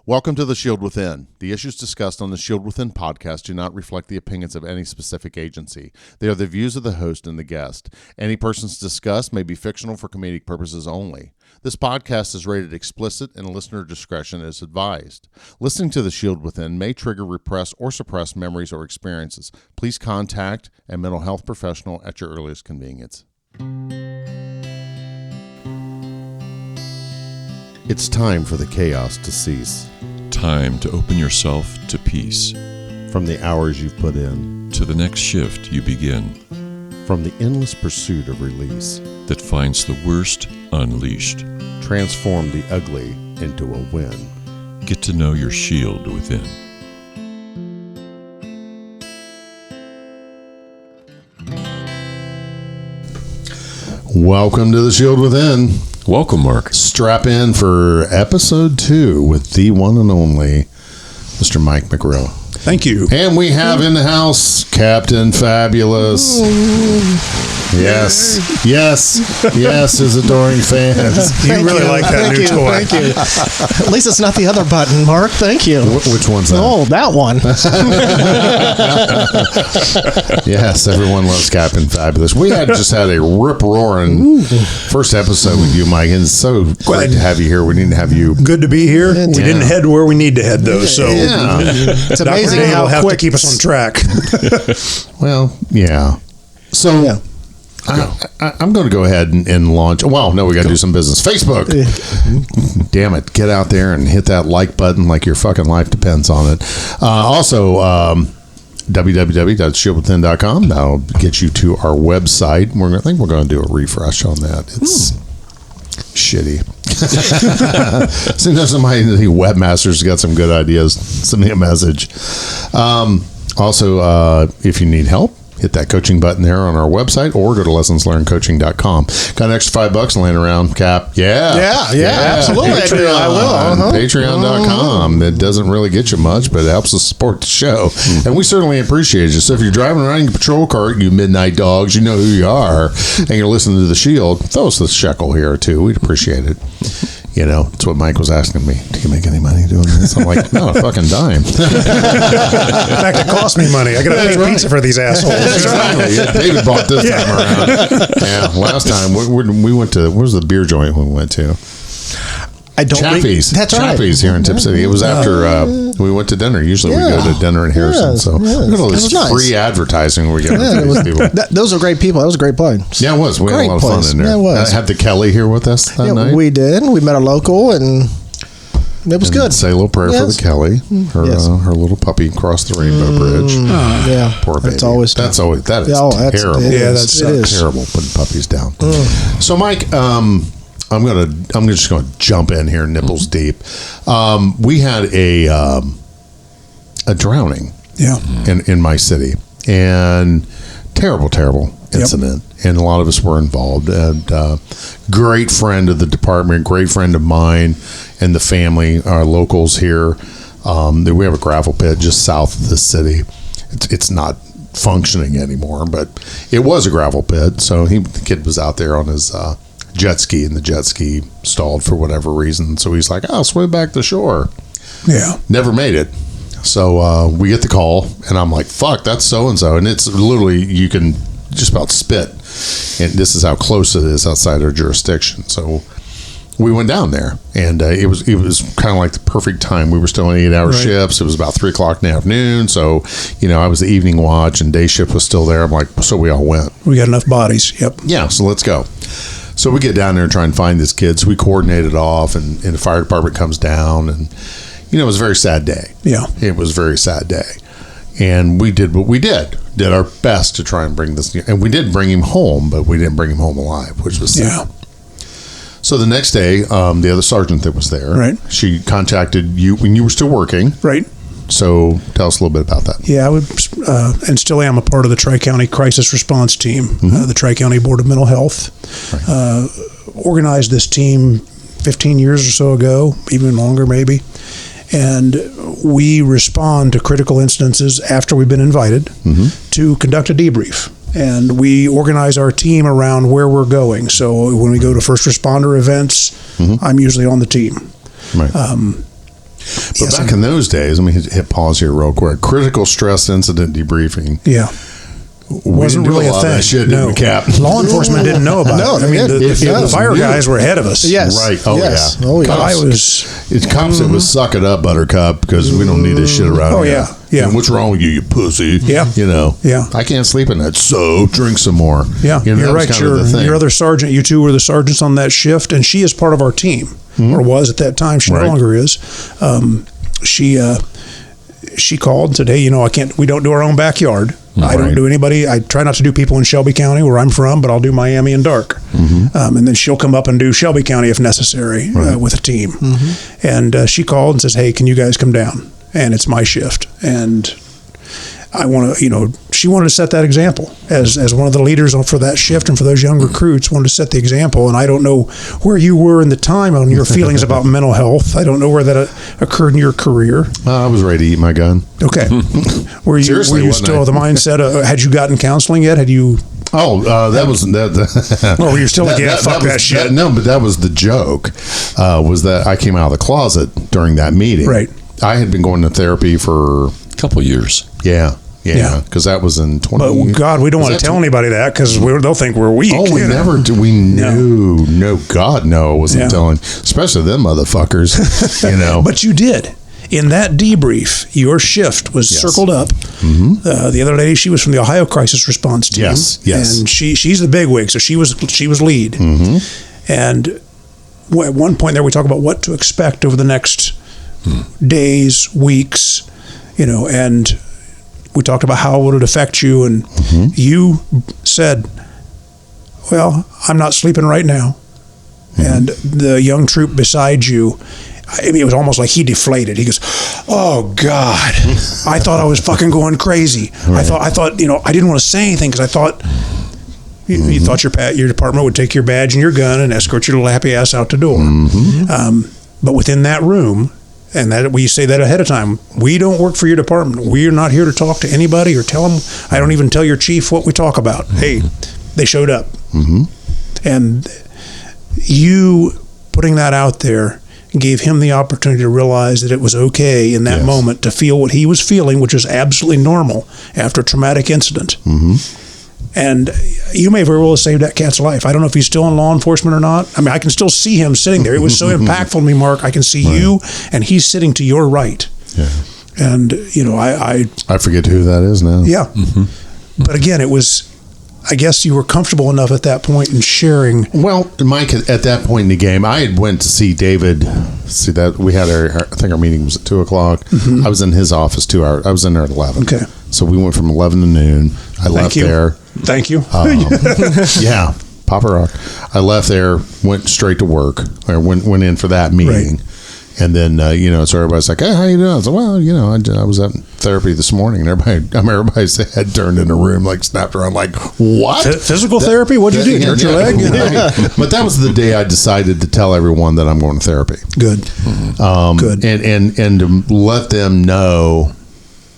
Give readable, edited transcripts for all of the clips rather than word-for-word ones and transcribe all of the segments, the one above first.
Welcome to The Shield Within. The issues discussed on the Shield Within podcast do not reflect the opinions of any specific agency. They are the views of the host and the guest. Any persons discussed may be fictional for comedic purposes only. This podcast is rated explicit and listener discretion is advised. Listening to The Shield Within may trigger repressed or suppressed memories or experiences. Please contact a mental health professional at your earliest convenience. It's time for the chaos to cease. Time to open yourself to peace. From the hours you've put in. To the next shift you begin. From the endless pursuit of release. That finds the worst unleashed. Transform the ugly into a win. Get to know your shield within. Welcome to The Shield Within. Welcome, Marc. Strap in for episode 2 with the one and only Mr. Mike McRill. Thank you. And we have in the house Captain Fabulous. Yes, his adoring fans. You really like that new toy. Thank you. At least it's not the other button, Mark. Thank you. Which one's that? Oh, that one. Yes, everyone loves Captain Fabulous. We just had a rip-roaring first episode with you, Mike, and it's so great to have you here. We need to have you. Good to be here. We didn't head where we need to head, though, so It's amazing Dr. how will have quick to keep us on track. Well, yeah. So... Yeah. I'm going to go ahead and launch. Well, no, we got to do some business. Facebook. Damn it. Get out there and hit that like button like your fucking life depends on it. Also, www.shieldwithin.com. That'll get you to our website. I think we're going to do a refresh on that. It's shitty. Sometimes somebody, the webmaster's got some good ideas. Send me a message. Also, if you need help, hit that coaching button there on our website or go to lessonslearnedcoaching.com. Got an extra $5 laying around, Cap? Yeah, absolutely. Patreon, I will. Patreon.com. It doesn't really get you much, but it helps us support the show. And we certainly appreciate you. So if you're driving around in your patrol car, you midnight dogs, you know who you are, and you're listening to The Shield, throw us the shekel here, too. We'd appreciate it. You know, that's what Mike was asking me. Do you make any money doing this? I'm like, not a fucking dime. In fact, it cost me money. I got to pay pizza for these assholes. Exactly. Yeah, David bought this time around. Yeah, last time we went to, where was the beer joint we went to? Chappie's. That's right. Chappie's here in Tip City. It was after we went to dinner. Usually we go to dinner in Harrison. So we got all this free advertising we're getting from these people. Those are great people. That was a great place. Yeah, it was. We had a lot of fun in there. Yeah, it was. Had the Kelly here with us that night. We did. We met a local and it was good. Say a little prayer for the Kelly. Her little puppy crossed the Rainbow Bridge. Yeah. Poor baby. That is terrible. That's terrible putting puppies down. So Mike, I'm just going to jump in here, nipples deep. We had a drowning, in my city, and terrible incident, and a lot of us were involved. And great friend of the department, great friend of mine, and the family, our locals here. We have a gravel pit just south of the city. It's not functioning anymore, but it was a gravel pit. So the kid was out there on his jet ski, and the jet ski stalled for whatever reason. So he's like, I'll swim back to shore. Yeah. Never made it. So we get the call, and I'm like, fuck, that's so-and-so. And it's literally, you can just about spit. And this is how close it is outside our jurisdiction. So we went down there, and it was kind of like the perfect time. We were still on 8-hour shifts. It was about 3 o'clock in the afternoon. So, I was the evening watch, and day shift was still there. I'm like, so we all went. We got enough bodies. Yep. Yeah, so let's go. So we get down there and try and find this kid. So we coordinated off, and the fire department comes down, and it was a very sad day. Yeah, it was a very sad day, and we did what we did our best to try and bring this. And we did bring him home, but we didn't bring him home alive, which was sad. Yeah. So the next day, the other sergeant that was there, she contacted you when you were still working, right? So tell us a little bit about that. Yeah, I would, and still am a part of the Tri-County Crisis Response Team, the Tri-County Board of Mental Health. Right. Organized this team 15 years or so ago, even longer maybe. And we respond to critical instances after we've been invited to conduct a debrief. And we organize our team around where we're going. So when we go to first responder events, I'm usually on the team. Right. But back in those days, let me hit pause here real quick. Critical stress incident debriefing. Yeah. Wasn't really a thing. That shit, no. didn't we, Cap? Law enforcement didn't know about it. I mean, the fire guys were ahead of us. Yes. Right. Oh, yes. yeah. Oh, yeah. It's cops that was suck it up, Buttercup, because we don't need this shit around Oh, here. yeah. Yeah. And what's wrong with you, you pussy? Yeah. You know. Yeah. I can't sleep in that, so drink some more. Yeah. You know, You're that was right. kind of the thing. Your other sergeant, you two were the sergeants on that shift, and she is part of our team, or was at that time. She no longer is. She called and said, hey, we don't do our own backyard. I don't do anybody. I try not to do people in Shelby County where I'm from, but I'll do Miami and Dark. And then she'll come up and do Shelby County if necessary with a team. And she called and says, hey, can you guys come down? And it's my shift. And I want to, she wanted to set that example as one of the leaders for that shift and for those young recruits, wanted to set the example. And I don't know where you were in the time on your feelings about mental health. I don't know where that occurred in your career. I was ready to eat my gun. Okay. Were you still the mindset of, had you gotten counseling yet? Had you? That was that. Oh, you're still like, fuck that shit. No, but that was the joke. Was that I came out of the closet during that meeting. Right. I had been going to therapy for a couple years. Yeah. Because that was in 20. But God, we don't want to tell anybody that because they'll think we're weak. Oh, we never do. We knew. No, God, no, I wasn't telling. Especially them motherfuckers. But you did. In that debrief, your shift was circled up. The other lady, she was from the Ohio Crisis Response Team. Yes. And she's the bigwig, so she was lead. And at one point there, we talk about what to expect over the next days, weeks, and we talked about how would it affect you, and you said, well, I'm not sleeping right now. And the young troop beside you, I mean, it was almost like he deflated. He goes, oh God, I thought I was fucking going crazy. Right. I thought, I didn't want to say anything because I thought you thought your department would take your badge and your gun and escort your little happy ass out the door. But within that room, and that we say that ahead of time, we don't work for your department. We are not here to talk to anybody or tell them. I don't even tell your chief what we talk about. Hey, they showed up. And you putting that out there gave him the opportunity to realize that it was okay in that moment to feel what he was feeling, which is absolutely normal after a traumatic incident. And you may very well have saved that cat's life. I don't know if he's still in law enforcement or not. I mean, I can still see him sitting there. It was so impactful to me, Mark. I can see you, and he's sitting to your right. Yeah. And, I forget who that is now. Yeah. But again, it was, I guess you were comfortable enough at that point in sharing. Well, Mike, at that point in the game, I had went to see David. See that we had I think our meeting was at 2:00. I was in his office 2 hours. I was in there at 11. Okay. So we went from 11 to noon. I left there. Thank you. Yeah, Papa Rock. I left there, went straight to work. I went in for that meeting. And then, so everybody's like, hey, how you doing? I was like, well, I was at therapy this morning. And everybody's head turned in the room, like snapped around, like, what? Physical therapy? What'd you do? Hurt your leg? But that was the day I decided to tell everyone that I'm going to therapy. Good. Good. And to let them know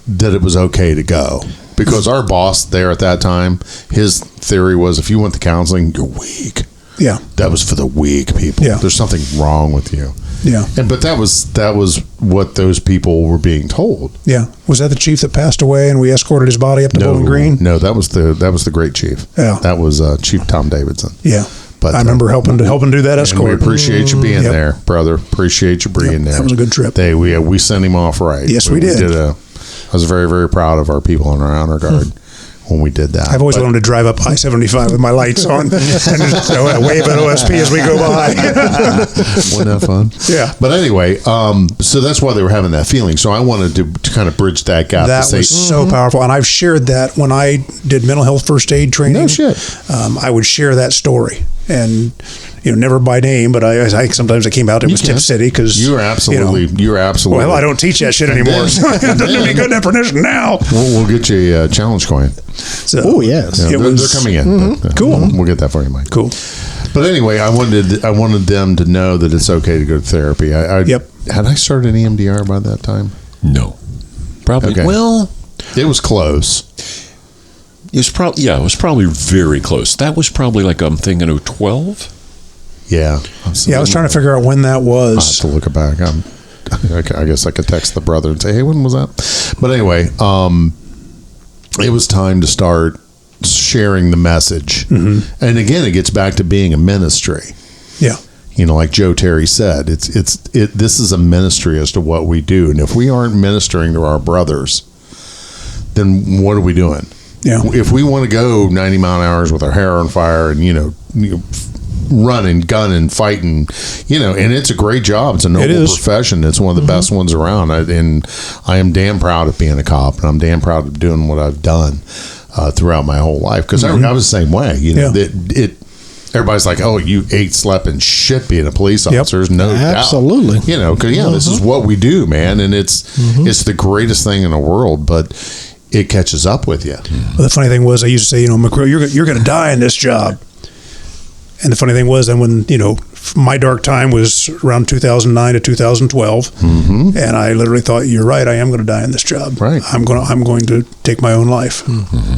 that it was okay to go. Because our boss there at that time, his theory was if you went to counseling, you're weak. Yeah. That was for the weak people. Yeah. There's something wrong with you. Yeah. But that was what those people were being told. Yeah. Was that the chief that passed away and we escorted his body up to Bowling Green? No, that was the great chief. Yeah. That was Chief Tom Davidson. Yeah. But I remember helping do that escort. We appreciate you being there, brother. Appreciate you being there. That was a good trip. We sent him off right. Yes, we did. I was very, very proud of our people in our honor guard when we did that. I've always wanted to drive up I-75 with my lights on and just wave at OSP as we go by. Wasn't that fun? Yeah. But anyway, so that's why they were having that feeling. So I wanted to kind of bridge that gap. That was so powerful. And I've shared that when I did mental health first aid training. No shit. I would share that story. And never by name, but I sometimes I came out. It was Tip City because you're absolutely. Well, I don't teach that shit anymore. So it doesn't do me good definition now. We'll get you a challenge coin. Oh yes, they're coming in. But, cool. We'll get that for you, Mike. Cool. But anyway, I wanted them to know that it's okay to go to therapy. Yep. Had I started an EMDR by that time? No. Probably. Okay. Well, it was close. It was probably very close. That was probably like I'm thinking 12. Yeah. I was trying to figure out when that was. I'll have to look it back. I guess I could text the brother and say, hey, when was that? But anyway, it was time to start sharing the message. Mm-hmm. And again, it gets back to being a ministry. Yeah. You know, like Joe Terry said, this is a ministry as to what we do. And if we aren't ministering to our brothers, then what are we doing? Yeah. If we want to go 90 mile an hour with our hair on fire and, running, gunning, fighting, and it's a great job. It's a noble profession. It's one of the best ones around. And I am damn proud of being a cop, and I'm damn proud of doing what I've done throughout my whole life. Because I was the same way. Everybody's like, oh, you ate, slept, and shit being a police officer. There's no doubt. Absolutely. Because this is what we do, man. And it's the greatest thing in the world, but it catches up with you. Well, the funny thing was, I used to say, McRill, you're going to die in this job. And the funny thing was, then when, my dark time was around 2009 to 2012, and I literally thought, you're right, I am going to die in this job. Right. I'm going to take my own life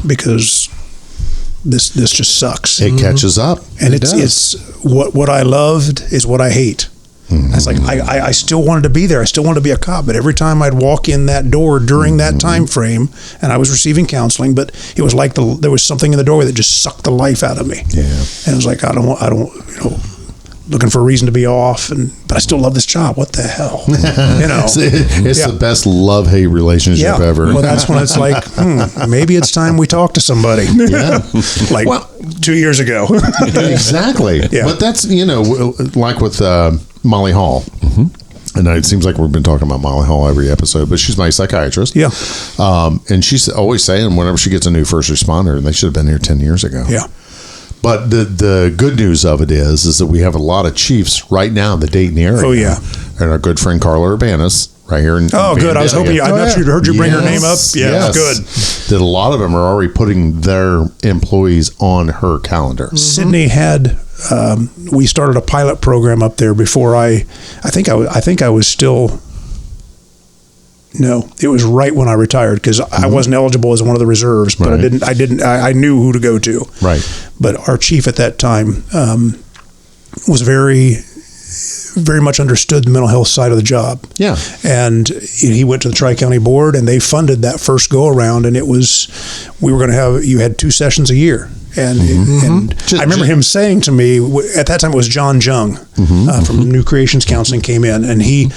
because this just sucks. It catches up. And it's what I loved is what I hate. It's like I still wanted to be there. I still wanted to be a cop, but every time I'd walk in that door during that time frame, and I was receiving counseling, but it was like there was something in the doorway that just sucked the life out of me. Yeah. And it was like I don't looking for a reason to be off, but I still love this job. What the hell? It's the best love-hate relationship ever. Well, that's when it's like, maybe it's time we talk to somebody. Yeah. 2 years ago. Exactly. Yeah. But that's, like with Molly Hall. And it seems like we've been talking about Molly Hall every episode, but she's my psychiatrist. Yeah. And she's always saying whenever she gets a new first responder, and they should have been here 10 years ago. Yeah. But the good news of it is that we have a lot of chiefs right now in the Dayton area. Oh, yeah. And our good friend Carla Urbanus right here in good. I was hoping I heard you bring her name up. Yeah, good. That a lot of them are already putting their employees on her calendar. Sydney had we started a pilot program up there before I think I was still. No, it was right when I retired because I wasn't eligible as one of the reserves, but I knew who to go to. Right. But our chief at that time was very, very much understood the mental health side of the job. Yeah. And he went to the Tri-County Board and they funded that first go around, and you had 2 sessions a year. And I remember him saying to me, at that time it was John Jung from New Creations Counseling came in, and he,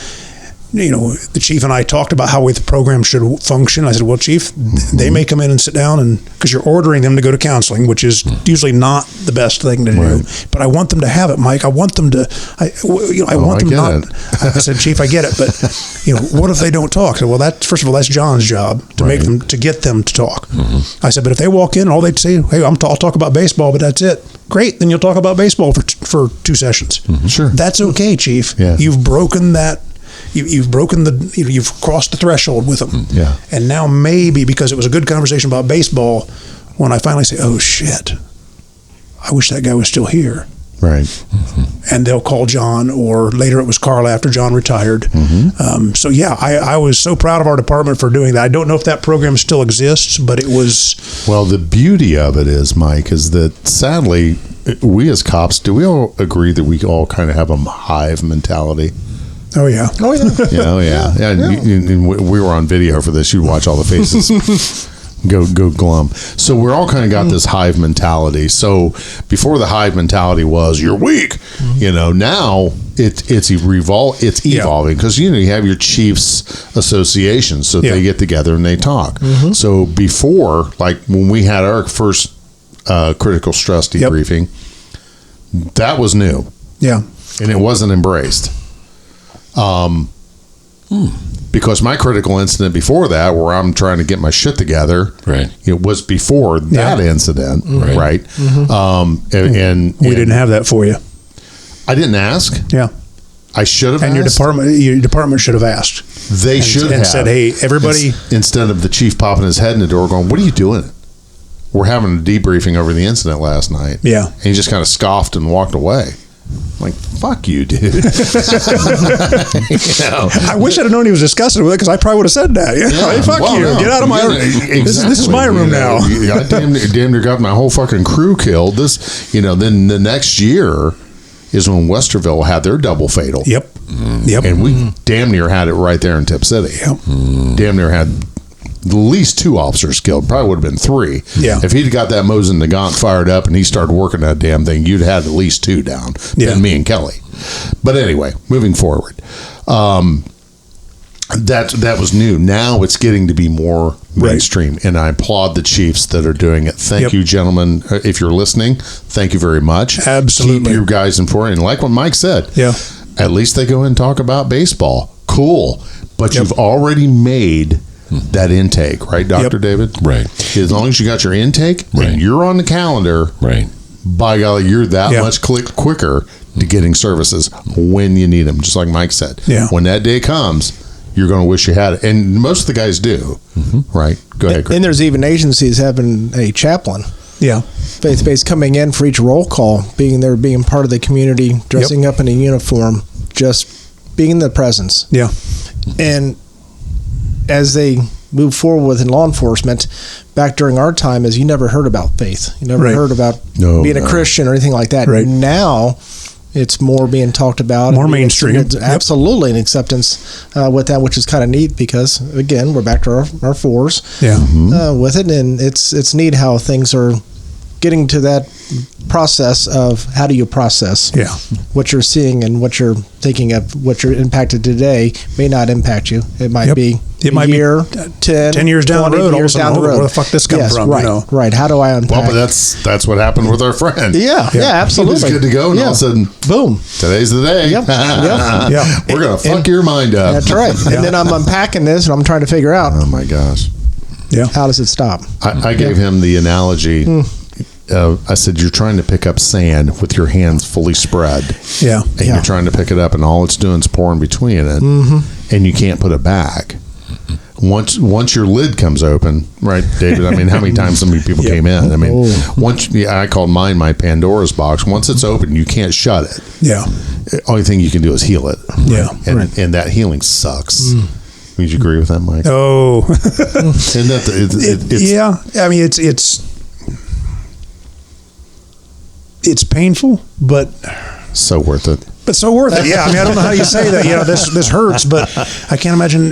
the chief and I talked about how the program should function. I said, well, chief, they may come in and sit down, and because you're ordering them to go to counseling, which is usually not the best thing to do, but I want them to have it, Mike. I want them to, I said, chief, I get it, but what if they don't talk? I said, well, first of all, that's John's job to get them to talk. I said, but if they walk in and all they say, hey, I'll talk about baseball, but that's it. Great, then you'll talk about baseball for 2 sessions. Sure. That's okay, chief. Yeah. You've broken that. You've broken you've crossed the threshold with them. Yeah. And now maybe because it was a good conversation about baseball, when I finally say, oh shit, I wish that guy was still here. Right. And they'll call John, or later it was Carl after John retired. So yeah, I was so proud of our department for doing that. I don't know if that program still exists, but it was. Well, the beauty of it is, Mike, is that sadly, we as cops, do we all agree that we all kind of have a hive mentality? Oh yeah. Oh yeah. We were on video for this. You watch all the faces go glum. So we're all kind of got this hive mentality. So before the hive mentality was you're weak, now it's evolving because you have your chiefs associations, so they get together and they talk. So before, like when we had our first critical stress debriefing, that was new. Yeah. And it wasn't embraced. Because my critical incident before that, where I'm trying to get my shit together, it was before that incident, right? And we didn't have that for you. I didn't ask. Yeah, I should have. And asked. your department should have asked. They should have said, "Hey, everybody." Instead of the chief popping his head in the door, going, "What are you doing? We're having a debriefing over the incident last night." Yeah, and he just kind of scoffed and walked away. I'm like, fuck you, dude. I wish I'd have known he was discussing it with it, because I probably would have said that. Hey, fuck you. Get out of my room. Exactly. This is my room now. I damn near got my whole fucking crew killed. Then the next year is when Westerville had their double fatal. Yep. Yep. And we damn near had it right there in Tip City. Yep. Damn near had at least 2 officers killed. Probably would have been 3. Yeah. If he'd got that Mosin Nagant fired up and he started working that damn thing, you'd had at least 2 down. Yeah. Than me and Kelly. But anyway, moving forward. That was new. Now it's getting to be more mainstream, and I applaud the chiefs that are doing it. Thank you, gentlemen. If you're listening, thank you very much. Absolutely. Keep your guys informed. And like what Mike said, Yeah. at least they go and talk about baseball. Cool. But you've already made that intake, right, Dr. David? Right. As long as you got your intake and you're on the calendar, Right. by golly, you're that much quicker to getting services when you need them, just like Mike said. Yeah. When that day comes, you're going to wish you had it. And most of the guys do, right? Go ahead, Chris. And there's even agencies having a chaplain, Yeah. faith-based, coming in for each roll call, being there, being part of the community, dressing up in a uniform, just being in the presence. Yeah. And as they move forward with in law enforcement, back during our time, is you never heard about faith. You never heard about being a Christian or anything like that. Right. Now, it's more being talked about. More mainstream. It's absolutely an acceptance with that, which is kind of neat because, again, we're back to our fours with it. And it's neat how things are getting to that process of how do you process what you're seeing and what you're thinking of, what you're impacted today may not impact you. It might be a year, 10 years down the road, years down the road. Where the fuck this come from? Right, right. How do I unpack? Well, but that's what happened with our friend. Yeah, absolutely. He was good to go, and all of a sudden, boom, today's the day. Yep. We're going to fuck your mind up. That's right. And then I'm unpacking this, and I'm trying to figure out, oh my gosh, how does it stop? I gave him the analogy. I said, you're trying to pick up sand with your hands fully spread. Yeah. And you're trying to pick it up, and all it's doing is pouring between it, and you can't put it back. Once your lid comes open, right, David? I mean, how many times so many people came in? I mean, I called mine my Pandora's box. Once it's open, you can't shut it. Yeah. The only thing you can do is heal it. Yeah. And that healing sucks. Would you agree with that, Mike? Oh. Isn't that it's yeah. I mean, it's painful, but so worth it. But so worth it. Yeah. I mean, I don't know how you say that. This hurts, but I can't imagine.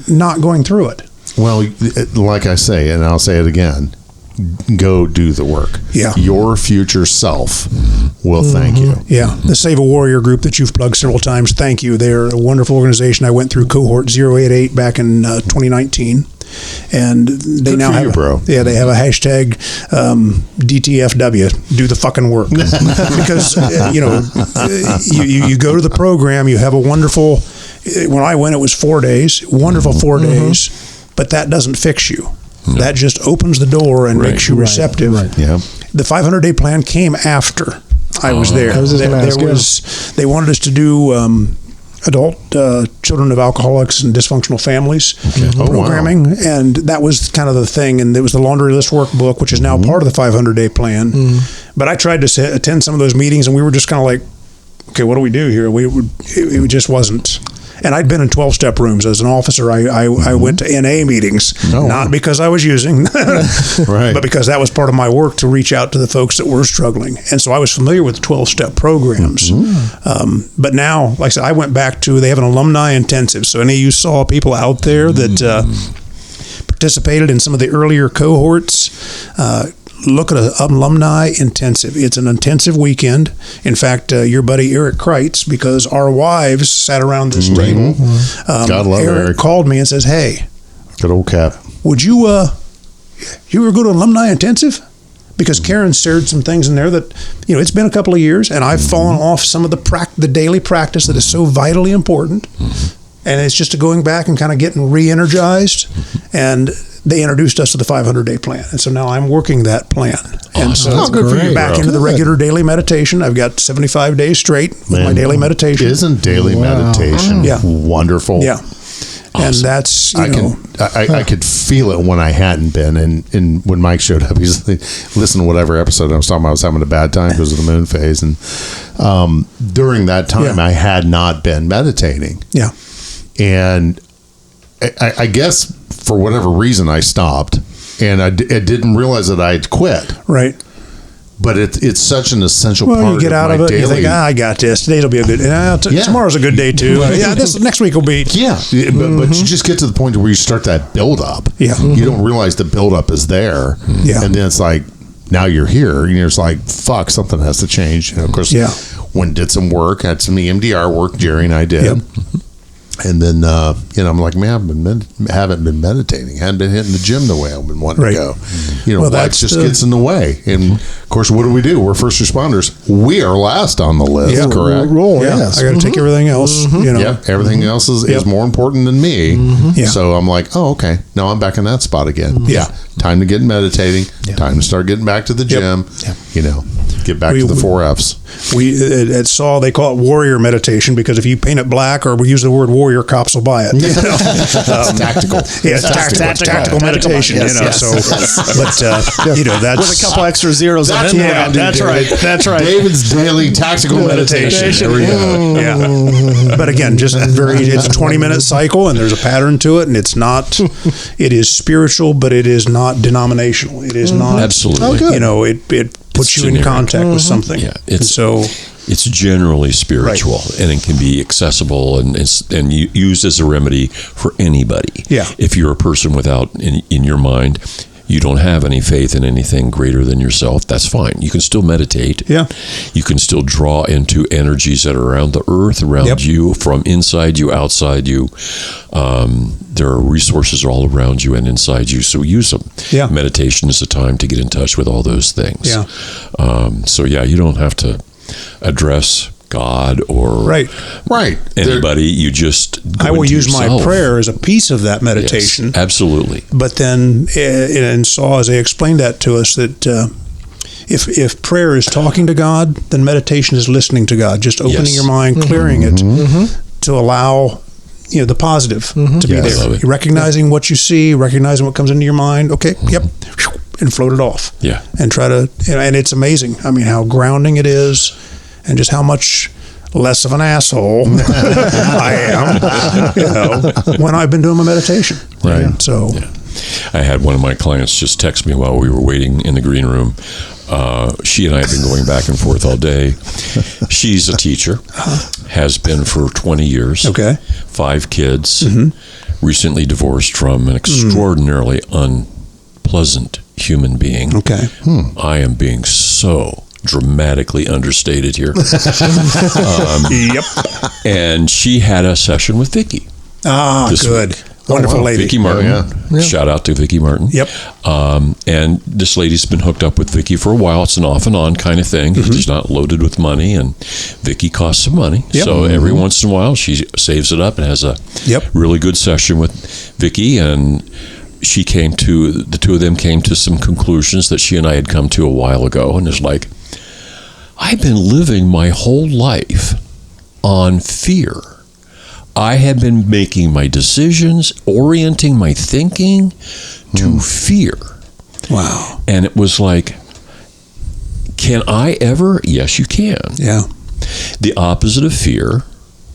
Not going through it. Well, like I say, and I'll say it again. Go do the work. Yeah. Your future self will thank you. Yeah. The Save a Warrior group that you've plugged several times, thank you. They're a wonderful organization. I went through cohort 088 back in 2019. And they now have, bro. Yeah, they have a hashtag DTFW, do the fucking work. Because, you go to the program, you have a wonderful, when I went, it was 4 days, wonderful 4 days, but that doesn't fix you. That just opens the door and makes you receptive. Right. Yeah. The 500-day plan came after I was there. They wanted us to do adult children of alcoholics and dysfunctional families programming, and that was kind of the thing. And it was the laundry list workbook, which is now part of the 500-day plan. But I tried to attend some of those meetings, and we were just kind of like, okay, what do we do here? It just wasn't. And I'd been in 12-step rooms as an officer. I went to NA meetings, not because I was using, but because that was part of my work to reach out to the folks that were struggling. And so I was familiar with 12-step programs. But now, like I said, I went back to, they have an alumni intensive. So any of you saw people out there that participated in some of the earlier cohorts, look at an alumni intensive. It's an intensive weekend. In fact, your buddy Eric Kreitz, because our wives sat around this table. God love Eric. Called me and says, "Hey, good old Cap. Would you ever go to alumni intensive?" Because Karen shared some things in there that, it's been a couple of years, and I've fallen off some of the daily practice that is so vitally important. And it's just going back and kind of getting re-energized. And they introduced us to the 500-day plan. And so now I'm working that plan. And so good for you, back into the regular daily meditation. I've got 75 days straight with my daily meditation. Isn't daily meditation wonderful? Yeah. Awesome. And that's, I could feel it when I hadn't been. And when Mike showed up, he's like, listen to whatever episode I was talking about. I was having a bad time because of the moon phase. And during that time, I had not been meditating. Yeah. And I guess for whatever reason I stopped, and I didn't realize that I had quit. Right. but it's such an essential part. Well, you get out of it, daily. you think, I got this. Today'll be a good day. Tomorrow's a good day too. This next week will be. Yeah, but you just get to the point where you start that build up. Yeah. You don't realize the build up is there. Yeah. And then it's like, now you're here, and you're just like, fuck, something has to change. And of course, when did some work, had some EMDR work, Jerry and I did. Yep. And then, I'm like, man, haven't been meditating, hadn't been hitting the gym the way I've been wanting to go. Life just gets in the way. And of course, what do? We're first responders. We are last on the list, correct? I got to take everything else. Everything else is more important than me. So I'm like, oh, okay. Now I'm back in that spot again. Time to get meditating. Time to start getting back to the gym. Get back to the 4 F's. At SAW, they call it warrior meditation because if you paint it black or we use the word warrior, cops will buy it. It's tactical. Yeah, it's tactical meditation. That's with a couple extra zeros in it. That's right. David's daily tactical meditation. There we go. Yeah. But again, it's a 20-minute cycle, and there's a pattern to it, and it's not. It is spiritual, but it is not denominational. It is not absolutely. It puts you in contact with something. Yeah, it's generally spiritual, and it can be accessible and used as a remedy for anybody. Yeah. If you're a person without in your mind, you don't have any faith in anything greater than yourself, that's fine. You can still meditate. Yeah. You can still draw into energies that are around the earth, around you, from inside you, outside you. There are resources all around you and inside you, so use them. Yeah. Meditation is a time to get in touch with all those things. Yeah. You don't have to address God or anybody. You just I will use my prayer as a piece of that meditation. Yes, absolutely. But then in SAW, as they explained that to us, that if prayer is talking to God, then meditation is listening to God, just opening your mind, clearing it to allow the positive to be there. Recognizing what you see, recognizing what comes into your mind. Okay, and float it off. Yeah. And try to, and it's amazing. I mean, how grounding it is, and just how much less of an asshole I am, when I've been doing my meditation. Right. So, I had one of my clients just text me while we were waiting in the green room. She and I have been going back and forth all day. She's a teacher, has been for 20 years. Okay. 5 kids, recently divorced from an extraordinarily unpleasant human being. Okay. I am being so dramatically understated here. And she had a session with Vicki. Good. Wonderful lady. Vicki Martin. Shout out to Vicki Martin. Yep. And this lady's been hooked up with Vicki for a while. It's an off and on kind of thing. She's not loaded with money, and Vicki costs some money. Yep. So every once in a while, she saves it up and has a really good session with Vicki. And the two of them came to some conclusions that she and I had come to a while ago. And it's like, I've been living my whole life on fear. I have been making my decisions, orienting my thinking to fear. Wow. And it was like, can I ever? Yes, you can. Yeah. The opposite of fear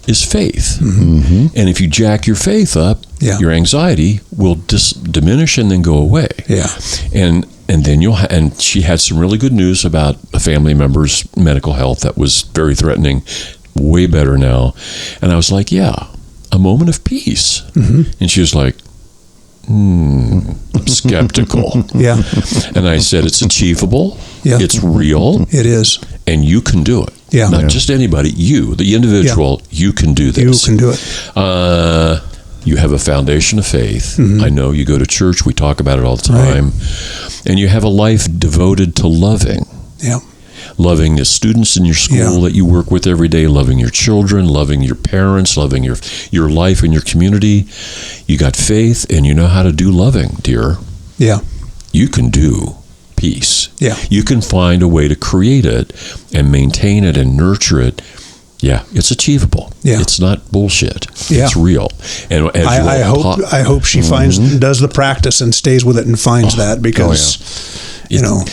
is faith. And if you jack your faith up, your anxiety will diminish and then go away. Yeah. And then and she had some really good news about a family member's medical health that was very threatening. Way better now. And I was like, a moment of peace. And she was like, I'm skeptical. Yeah. And I said, it's achievable. Yeah. It's real. It is. And you can do it. Yeah. Not just anybody. You, the individual, you can do this. You can do it. You have a foundation of faith. I know you go to church. We talk about it all the time. And you have a life devoted to loving. Yeah. Loving the students in your school that you work with every day, loving your children, loving your parents, loving your life and your community. You got faith and you know how to do loving, dear. Yeah. You can do peace. Yeah. You can find a way to create it and maintain it and nurture it. Yeah, it's achievable. Yeah. It's not bullshit. Yeah. It's real. And as I hope she does the practice and stays with it and finds that, because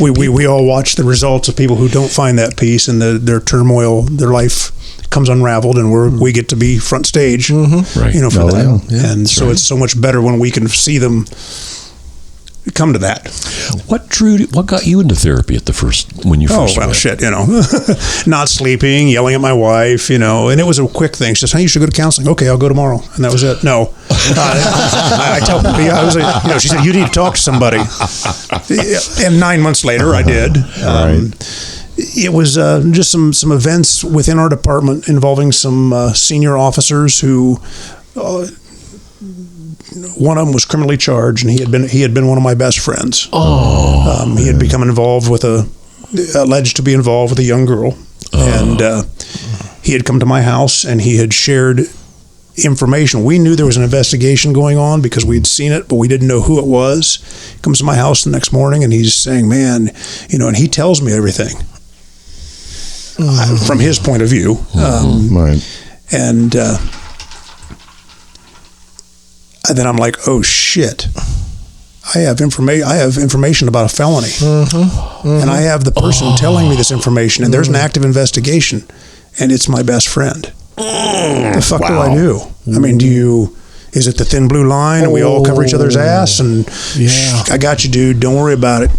we all watch the results of people who don't find that peace, and their turmoil, their life comes unraveled, and we get to be front stage, for that. And so it's so much better when we can see them come to that. What got you into therapy when you first well, went? shit, not sleeping, yelling at my wife, and it was a quick thing. She says, "Hey, you should go to counseling." Okay, I'll go tomorrow, and that was it. No, I tell people, she said, "You need to talk to somebody," and 9 months later, I did. It was just some events within our department involving some senior officers who. One of them was criminally charged, and he had been one of my best friends. He had become involved with alleged to be involved with a young girl, and he had come to my house and he had shared information. We knew there was an investigation going on because we'd seen it, but we didn't know who it was. He comes to my house the next morning and he's saying, "Man, and he tells me everything from his point of view, and." And then I'm like, "Oh shit! I have information about a felony, and I have the person telling me this information, and there's an active investigation, and it's my best friend. The fuck do I do? I mean, is it the thin blue line, and we all cover each other's ass? And I got you, dude. Don't worry about it.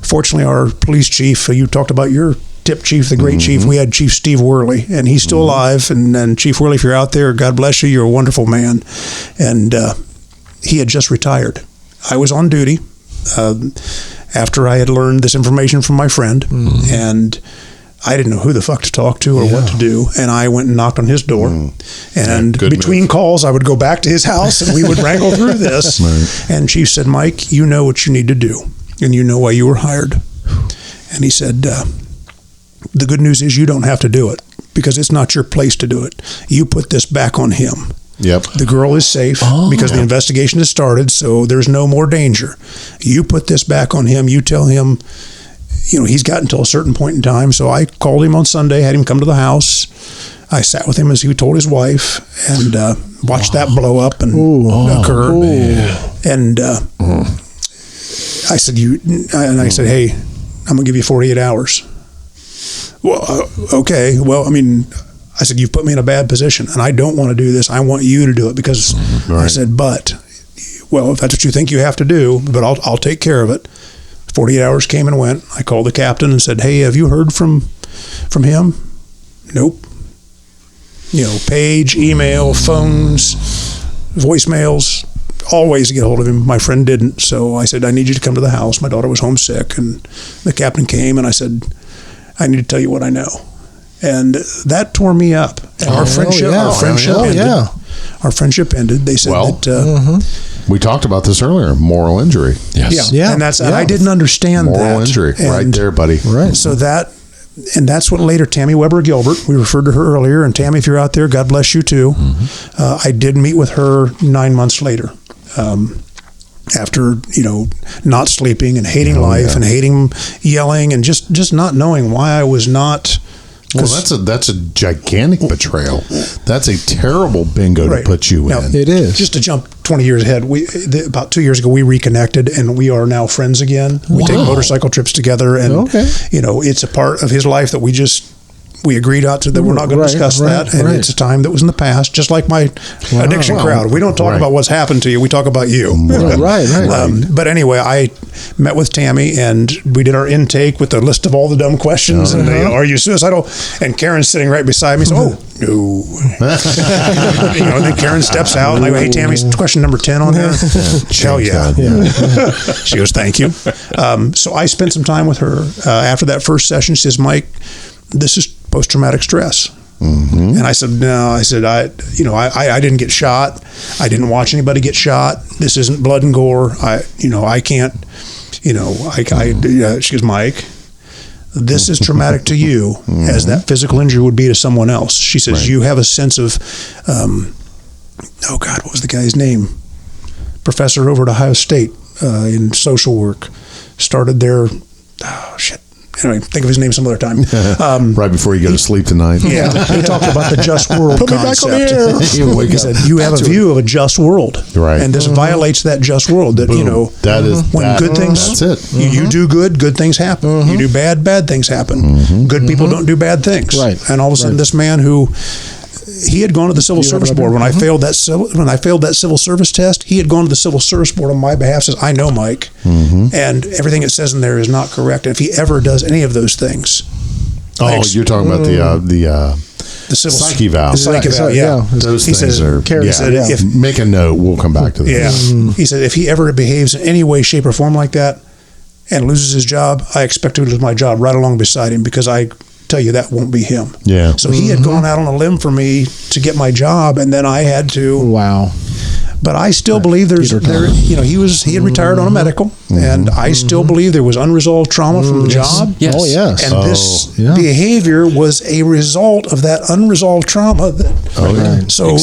Fortunately, our police chief. You talked about your tip chief, the great chief. We had Chief Steve Worley, and he's still alive. And Chief Worley, if you're out there, God bless you. You're a wonderful man. And he had just retired. I was on duty after I had learned this information from my friend, and I didn't know who the fuck to talk to or what to do. And I went and knocked on his door. And between calls, I would go back to his house, and we would wrangle through this. And Chief said, "Mike, you know what you need to do, and you know why you were hired." And he said, "The good news is you don't have to do it because it's not your place to do it. You put this back on him. Yep. The girl is safe because the investigation has started, so there's no more danger. You put this back on him. You tell him, he's got until a certain point in time." So I called him on Sunday, had him come to the house. I sat with him as he told his wife and watched that blow up and occur. And I said, "Hey, I'm going to give you 48 hours. Well, okay. Well, I said, "You've put me in a bad position, and I don't want to do this. I want you to do it because," I said, if that's what you think you have to do, but I'll take care of it." 48 hours came and went. I called the captain and said, "Hey, have you heard from him?" "Nope." Page, email, phones, voicemails, all ways to get a hold of him. My friend didn't. So I said, "I need you to come to the house." My daughter was homesick, and the captain came, and I said, "I need to tell you what I know." And that tore me up. And our friendship ended. Our friendship ended. They said that we talked about this earlier. Moral injury. Yes. Yeah. And and I didn't understand moral that. Moral injury. Right there, buddy. Right. So that's what later Tammy Weber Gilbert, we referred to her earlier. And Tammy, if you're out there, God bless you too. I did meet with her 9 months later. After not sleeping and hating life and hating yelling and just not knowing why I was not. Well, that's a gigantic betrayal. That's a terrible bingo to put you in. It is. Just to jump 20 years ahead, about 2 years ago we reconnected and we are now friends again. We take motorcycle trips together, and it's a part of his life that we agreed out to that we're not going to discuss that, and it's a time that was in the past, just like my addiction crowd. We don't talk about what's happened to you. We talk about you. But anyway, I met with Tammy, and we did our intake with a list of all the dumb questions. And are you suicidal? And Karen's sitting right beside me. So, "Oh, no." And then Karen steps out, and I go, "Hey, Tammy, question number 10 on there?" Hell yeah. She goes, "Thank you." So I spent some time with her. After that first session, she says, "Mike, this is post-traumatic stress." And I said, "No," I said, I didn't get shot. I didn't watch anybody get shot. This isn't blood and gore. I can't, she goes, "Mike, this is traumatic to you as that physical injury would be to someone else." She says, "You have a sense of, what was the guy's name? Professor over at Ohio State in social work. Started there, anyway, think of his name some other time. Right before you go to sleep tonight. Yeah, he talked about the just world concept. He said, "You have a view of a just world, and this violates that just world. That that is when good things. That's it. You do good things happen. You do bad things happen. Good people don't do bad things. Right. And all of a sudden, this man who he had gone to the Civil Service Board when I failed that civil service test. He had gone to the Civil Service Board on my behalf. Says, I know Mike, and everything it says in there is not correct. And if he ever does any of those things, you're talking about the civil psyche valve. Yeah. Those things are. He said, if make a note, we'll come back to that. Yeah. He said, if he ever behaves in any way, shape, or form like that, and loses his job, I expect to lose my job right along beside him, because I tell you that won't be him. Yeah. So he had gone out on a limb for me to get my job, and then I had to. Wow. But I still believe he had retired on a medical, and I still believe there was unresolved trauma from the job. Yes. Oh, yes. And this behavior was a result of that unresolved trauma. So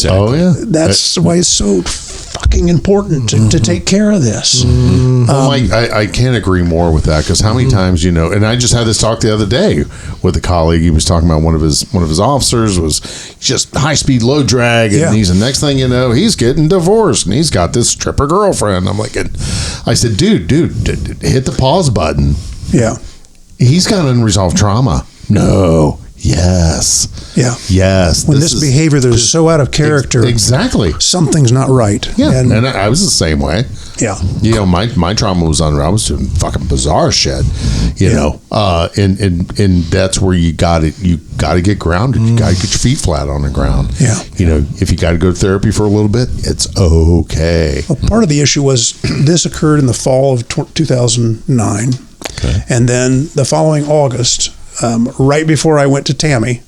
that's why it's so fucking important to take care of this. Well, Mike, I can't agree more with that, because how many times, and I just had this talk the other day with a colleague. He was talking about one of his officers was just high speed low drag, and he's the next thing you know, he's getting divorced and he's got this stripper girlfriend. I'm like, I said, dude, hit the pause button. Yeah, he's got unresolved trauma. No. Yes. Yeah. Yes. When this behavior that is so out of character, exactly, something's not right. Yeah, and I was the same way. Yeah. My trauma was I was doing fucking bizarre shit. You know, and that's where you got to get grounded. You got to get your feet flat on the ground. Yeah. If you got to go to therapy for a little bit, it's okay. Well, part of the issue was this occurred in the fall of 2009, and then the following August. Right before I went to Tammy,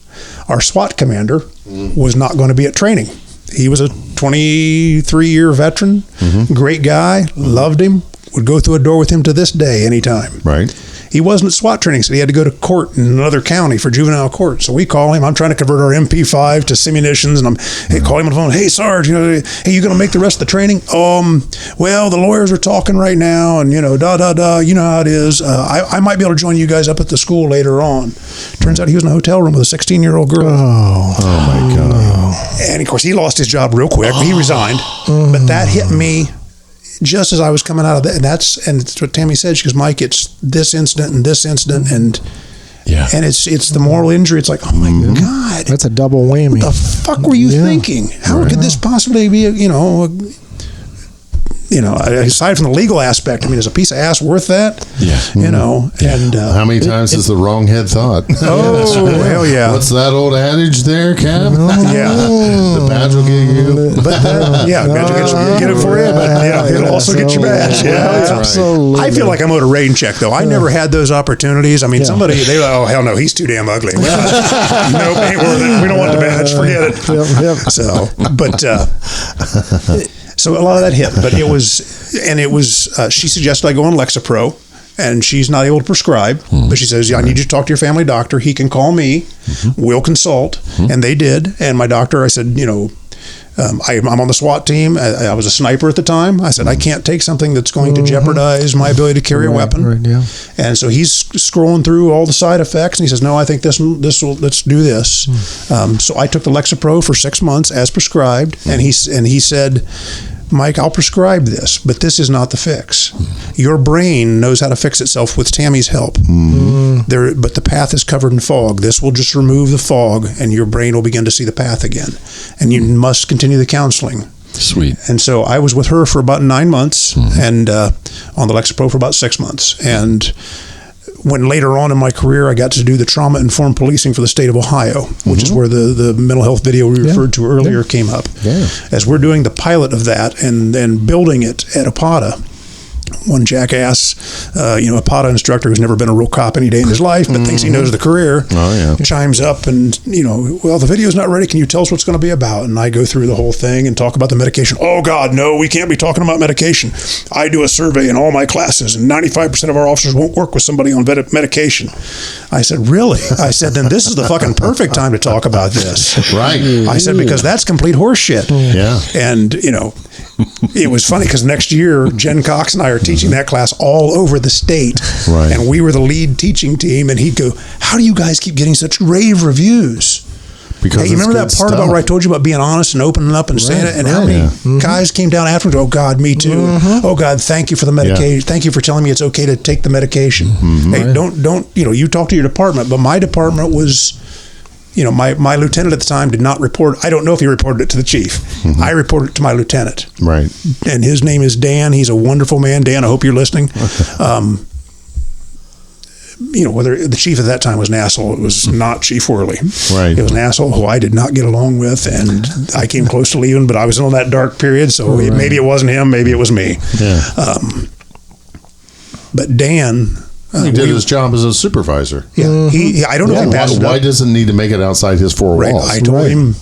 our SWAT commander was not going to be at training. He was a 23-year veteran, great guy, loved him, would go through a door with him to this day anytime. Right. He wasn't at SWAT training, so he had to go to court in another county for juvenile court. So we call him. I'm trying to convert our MP5 to simunitions, and I'm calling him on the phone. Hey, Sarge, hey, you going to make the rest of the training? Well, the lawyers are talking right now, and you know how it is. I might be able to join you guys up at the school later on. Turns out he was in a hotel room with a 16-year-old girl. Oh my God! And of course, he lost his job real quick. He resigned, but that hit me. Just as I was coming out of that, and it's what Tammy said. She goes, Mike, it's this incident and this incident, and it's the moral injury. It's like, oh my God, that's a double whammy. What the fuck were you thinking? How could this possibly be? Aside from the legal aspect, is a piece of ass worth that? Yeah. And how many times has the wrong head thought? Oh, hell yeah. What's that old adage there, Cap? Yeah. The badge will get you. But badge will get it for you, but it'll also get you badge. Yeah, absolutely. I feel like I'm owed a rain check, though. I never had those opportunities. Somebody, they're like, oh, hell no, he's too damn ugly. Well, nope, ain't worth it. We don't want the badge. Forget it. Yep. So, but... So a lot of that hit, but it was, she suggested I go on Lexapro, and she's not able to prescribe, but she says, I need you to talk to your family doctor. He can call me, we'll consult, and they did. And my doctor, I said, I'm on the SWAT team. I was a sniper at the time. I said, I can't take something that's going to jeopardize my ability to carry a weapon. Right, yeah. And so he's scrolling through all the side effects, and he says, no, I think this will, let's do this. So I took the Lexapro for 6 months as prescribed, and he said, Mike, I'll prescribe this, but this is not the fix. Your brain knows how to fix itself with Tammy's help. But the path is covered in fog. This will just remove the fog, and your brain will begin to see the path again. And you must continue the counseling. Sweet. And so I was with her for about 9 months, and on the Lexapro for about 6 months. And when later on in my career, I got to do the trauma-informed policing for the state of Ohio, which is where the mental health video we referred to earlier came up. Yeah. As we're doing the pilot of that and building it at Apata, one jackass, a PATA instructor who's never been a real cop any day in his life, but thinks he knows the career, chimes up and, well, the video's not ready. Can you tell us what's going to be about? And I go through the whole thing and talk about the medication. Oh, God, no, we can't be talking about medication. I do a survey in all my classes, and 95% of our officers won't work with somebody on medication. I said, really? I said, then this is the fucking perfect time to talk about this. Right. I said, because that's complete horse shit. Yeah. And, it was funny because next year, Jen Cox and I are teaching that class all over the state. Right. And we were the lead teaching team. And he'd go, how do you guys keep getting such rave reviews? Because hey, you remember that part about where I told you about being honest and opening up and saying it? And how many guys came down afterwards? Oh, God, me too. Oh, God, thank you for the medication. Yeah. Thank you for telling me it's okay to take the medication. Hey, don't you talk to your department. But my department was my lieutenant at the time did not report. I don't know if he reported it to the chief. I reported it to my lieutenant. Right. And his name is Dan. He's a wonderful man. Dan, I hope you're listening. Whether the chief at that time was an asshole, it was not Chief Worley. Right. It was an asshole who I did not get along with, and I came close to leaving, but I was in that dark period, so maybe it wasn't him, maybe it was me. Yeah. But Dan... he did his job as a supervisor. Yeah, I don't know if he passed it up. Why doesn't need to make it outside his four walls? I told him.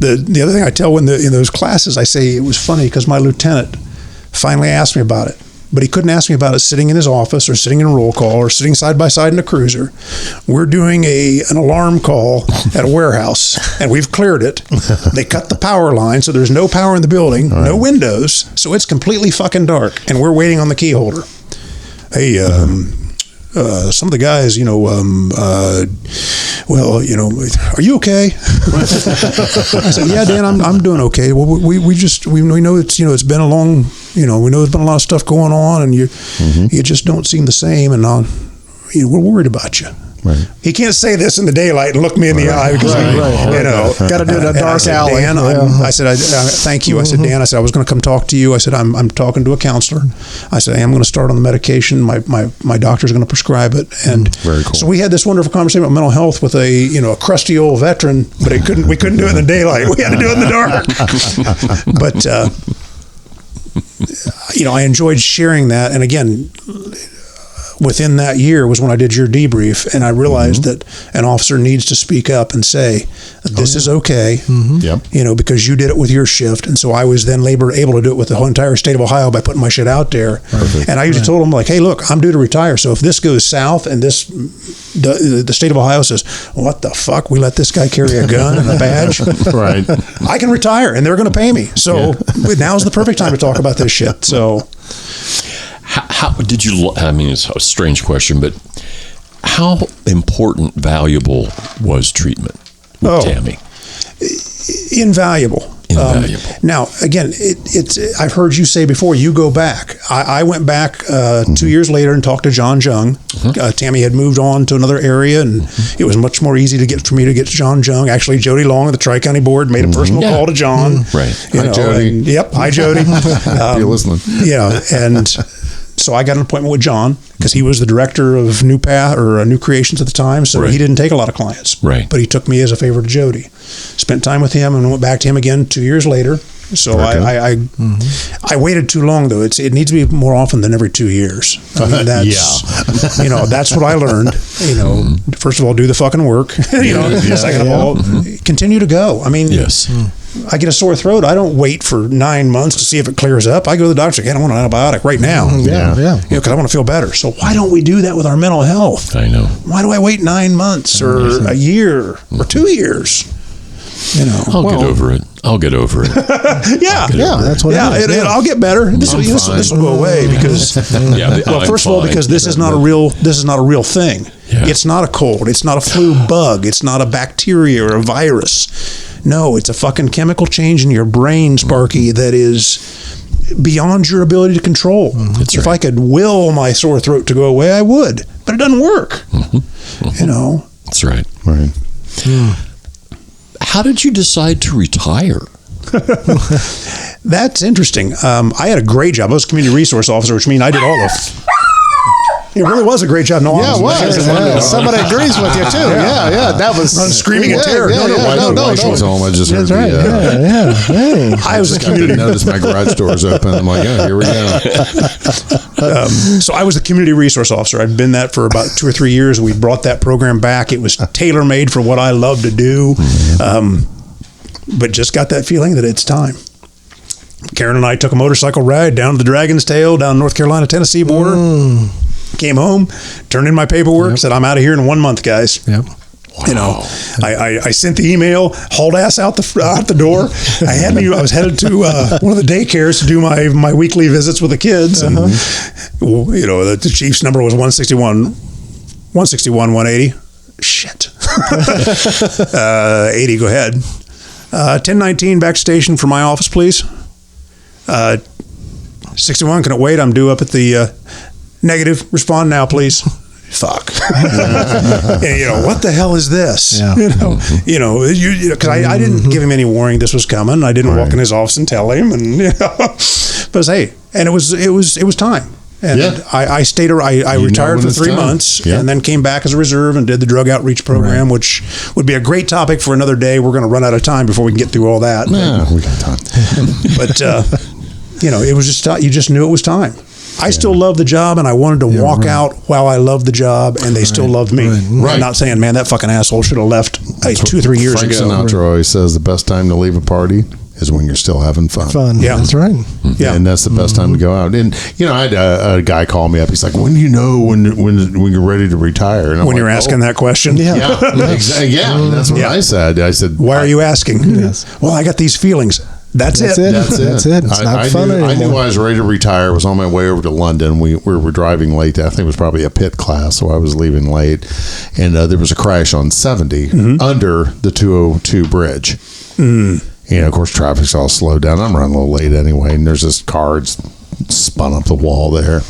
The other thing I tell in those classes, I say it was funny because my lieutenant finally asked me about it. But he couldn't ask me about it sitting in his office or sitting in a roll call or sitting side by side in a cruiser. We're doing an alarm call at a warehouse, and we've cleared it. They cut the power line, so there's no power in the building, no windows, so it's completely fucking dark, and we're waiting on the key holder. Hey, some of the guys, are you okay? I said, yeah, Dan, I'm doing okay. Well, we know it's been a long, we know there's been a lot of stuff going on, and you just don't seem the same, and we're worried about you. Right. He can't say this in the daylight and look me in the eye because got to do it in a dark alley. Dan, I said, thank you. I said, Dan, I was going to come talk to you. I said, I'm talking to a counselor. I said, I'm going to start on the medication. My doctor's going to prescribe it. And very cool. So we had this wonderful conversation about mental health with a crusty old veteran, but we couldn't do it in the daylight. We had to do it in the dark. But I enjoyed sharing that. And again, within that year was when I did your debrief, and I realized that an officer needs to speak up and say, this is okay, because you did it with your shift. And so I was then able to do it with the whole entire state of Ohio by putting my shit out there. Perfect. And I usually told them, like, hey, look, I'm due to retire. So if this goes south and the state of Ohio says, what the fuck, we let this guy carry a gun and a badge? Right. I can retire, and they're going to pay me. So now's the perfect time to talk about this shit. So... How did you, it's a strange question, but how important, valuable was treatment with Tammy? Invaluable. Now, again, I've heard you say before, you go back. I went back 2 years later and talked to John Jung. Tammy had moved on to another area, and it was much more easy for me to get to John Jung. Actually, Jody Long of the Tri-County Board made a personal call to John. Right. Hi, Jody. Hi, Jody. You're listening. Yeah, and... So I got an appointment with John because he was the director of New Creations at the time. So he didn't take a lot of clients. Right. But he took me as a favor to Jody. Spent time with him and went back to him again 2 years later. So I waited too long, though. It needs to be more often than every 2 years. I mean, that's what I learned. First of all, do the fucking work. Second of all, continue to go. I mean, I get a sore throat. I don't wait for 9 months to see if it clears up. I go to the doctor. I want an antibiotic right now. Because I want to feel better. So why don't we do that with our mental health? I know. Why do I wait 9 months or a year or 2 years? I'll get over it. That's what it is. I'll get better. This will go away because first of all, because this is not a real thing. Yeah. It's not a cold. It's not a flu bug. It's not a bacteria or a virus. No, it's a fucking chemical change in your brain, Sparky, that is beyond your ability to control. If I could will my sore throat to go away, I would, but it doesn't work. That's right. Right. How did you decide to retire? That's interesting. I had a great job. I was a community resource officer, which means I did all the... It really was a great job. No, it was. Somebody agrees with you, too. That was... screaming in terror. No. She was home. I just heard I was a community... noticed my garage door was open. I'm like, here we go. So I was the community resource officer. I'd been that for about 2 or 3 years. We brought that program back. It was tailor-made for what I love to do. But just got that feeling that it's time. Karen and I took a motorcycle ride down to the Dragon's Tail, down North Carolina-Tennessee border. Came home, turned in my paperwork, said, I'm out of here in 1 month, guys. Yep. Wow. I sent the email, hauled ass out the door. I was headed to one of the daycares to do my weekly visits with the kids. And, the chief's number was 161, 180. Shit. 80, go ahead. 1019 back station for my office, please. 61, can it wait? I'm due up at the... Negative. Respond now, please. fuck. And, what the hell is this? Yeah. Because I didn't give him any warning this was coming. I didn't walk in his office and tell him, and but hey, and it was time. And I stayed. I retired for 3 months, and then came back as a reserve and did the drug outreach program, which would be a great topic for another day. We're going to run out of time before we can get through all that. Yeah, we got time. But it was just you just knew it was time. I still love the job, and I wanted to walk out while I loved the job, and they still loved me. Right. I'm not saying, man, that fucking asshole should have left 2 or 3 years Frank ago. Sinatra always says the best time to leave a party is when you're still having fun. Yeah, that's right. Yeah, and that's the best time to go out. And I had a guy call me up. He's like, "When do you know when you're ready to retire?" And I'm when you're asking that question, exactly. Yeah, that's what I said. I said, "Why are you asking?" Yes. Well, I got these feelings. That's it. That's it. It's not fun anymore. I knew I was ready to retire. I was on my way over to London. We were driving late. I think it was probably a pit class, so I was leaving late. And there was a crash on 70 under the 202 bridge. Of course, traffic's all slowed down. I'm running a little late anyway, and there's this car spun up the wall there.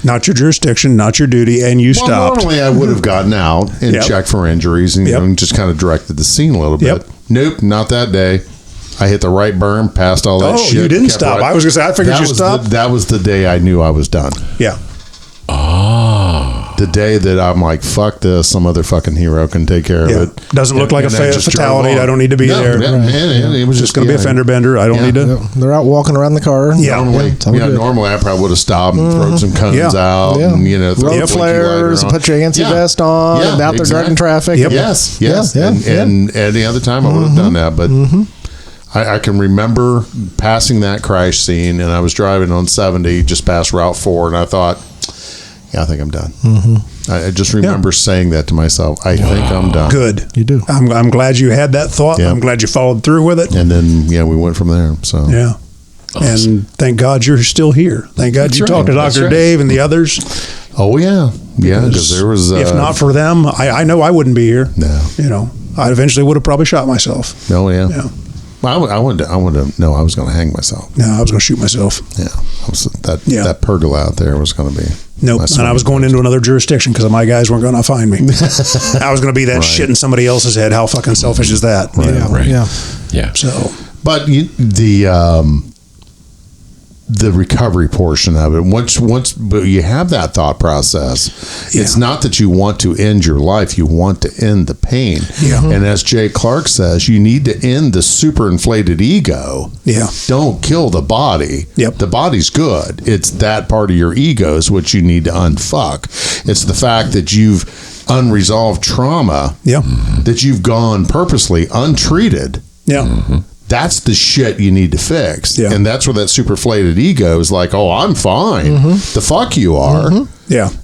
Not your jurisdiction, not your duty, and you stopped. Normally, I would have gotten out and checked for injuries and, and just kind of directed the scene a little bit. Nope, not that day. I hit the right berm, passed all that shit. Oh, you didn't stop. I was going to say, I figured you stopped. That was the day I knew I was done. Yeah. The day that I'm like, fuck this, some other fucking hero can take care of it. Doesn't look like a fatality. I don't need to be there. And it was just going to be a fender bender. I don't need to. They're out walking around the car. Normally I probably would have stopped and thrown some cones out and, road flares, put your anti-vest on, and out there driving traffic. Yes. And any other time I would have done that. But I can remember passing that crash scene, and I was driving on 70 just past Route 4, and I thought, I think I'm done. I just remember saying that to myself. I think I'm done. Good. You do. I'm glad you had that thought. I'm glad you followed through with it. And then, we went from there. So Awesome. And thank God you're still here. Thank God you talked to Dr. Dave and the others. Oh, yeah. Yeah, because there was... if not for them, I know I wouldn't be here. No. I eventually would have probably shot myself. Oh, yeah. Well, I wanted to know I was going to hang myself. No, I was going to shoot myself. Yeah. That pergola out there was going to be... Nope. And I was going into another jurisdiction because my guys weren't going to find me. I was going to be that shit in somebody else's head. How fucking selfish is that? Right. Yeah. So, but the recovery portion of it, once you have that thought process, it's not that you want to end your life, you want to end the pain. And as Jay Clark says, you need to end the super inflated ego. Don't kill the body. The body's good. It's that part of your ego is what you need to unfuck. It's the fact that you've unresolved trauma that you've gone purposely untreated. That's the shit you need to fix. And that's where that superflated ego is like, oh, I'm fine. The fuck you are.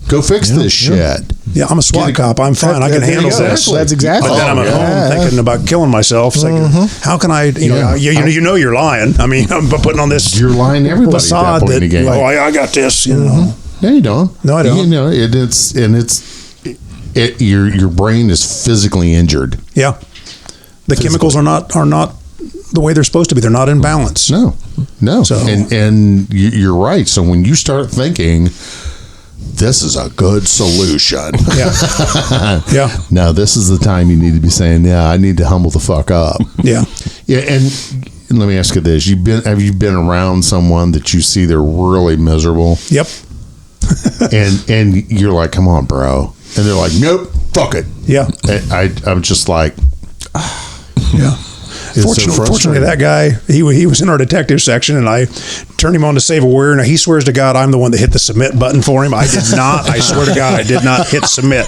Go fix this shit. I'm a SWAT cop. I'm fine. I can handle this. That's exactly. But then I'm at home thinking about killing myself. It's like, how can I? You know you're lying. I mean, I'm putting on this. You're lying to everybody facade at that point in the game. Oh, I got this. You know. No, you don't. No, I don't. Your brain is physically injured. The chemicals are not the way they're supposed to be. They're not in balance. No. So, and you're right. So when you start thinking, this is a good solution. Now this is the time you need to be saying, I need to humble the fuck up. And let me ask you this: have you been around someone that you see they're really miserable? and you're like, come on, bro, and they're like, nope, fuck it. And I'm just like, Fortunately, that guy, he was in our detective section, and I turned him on to Save Aware. Now, he swears to God I'm the one that hit the submit button for him. I did not. I swear to God, I did not hit submit.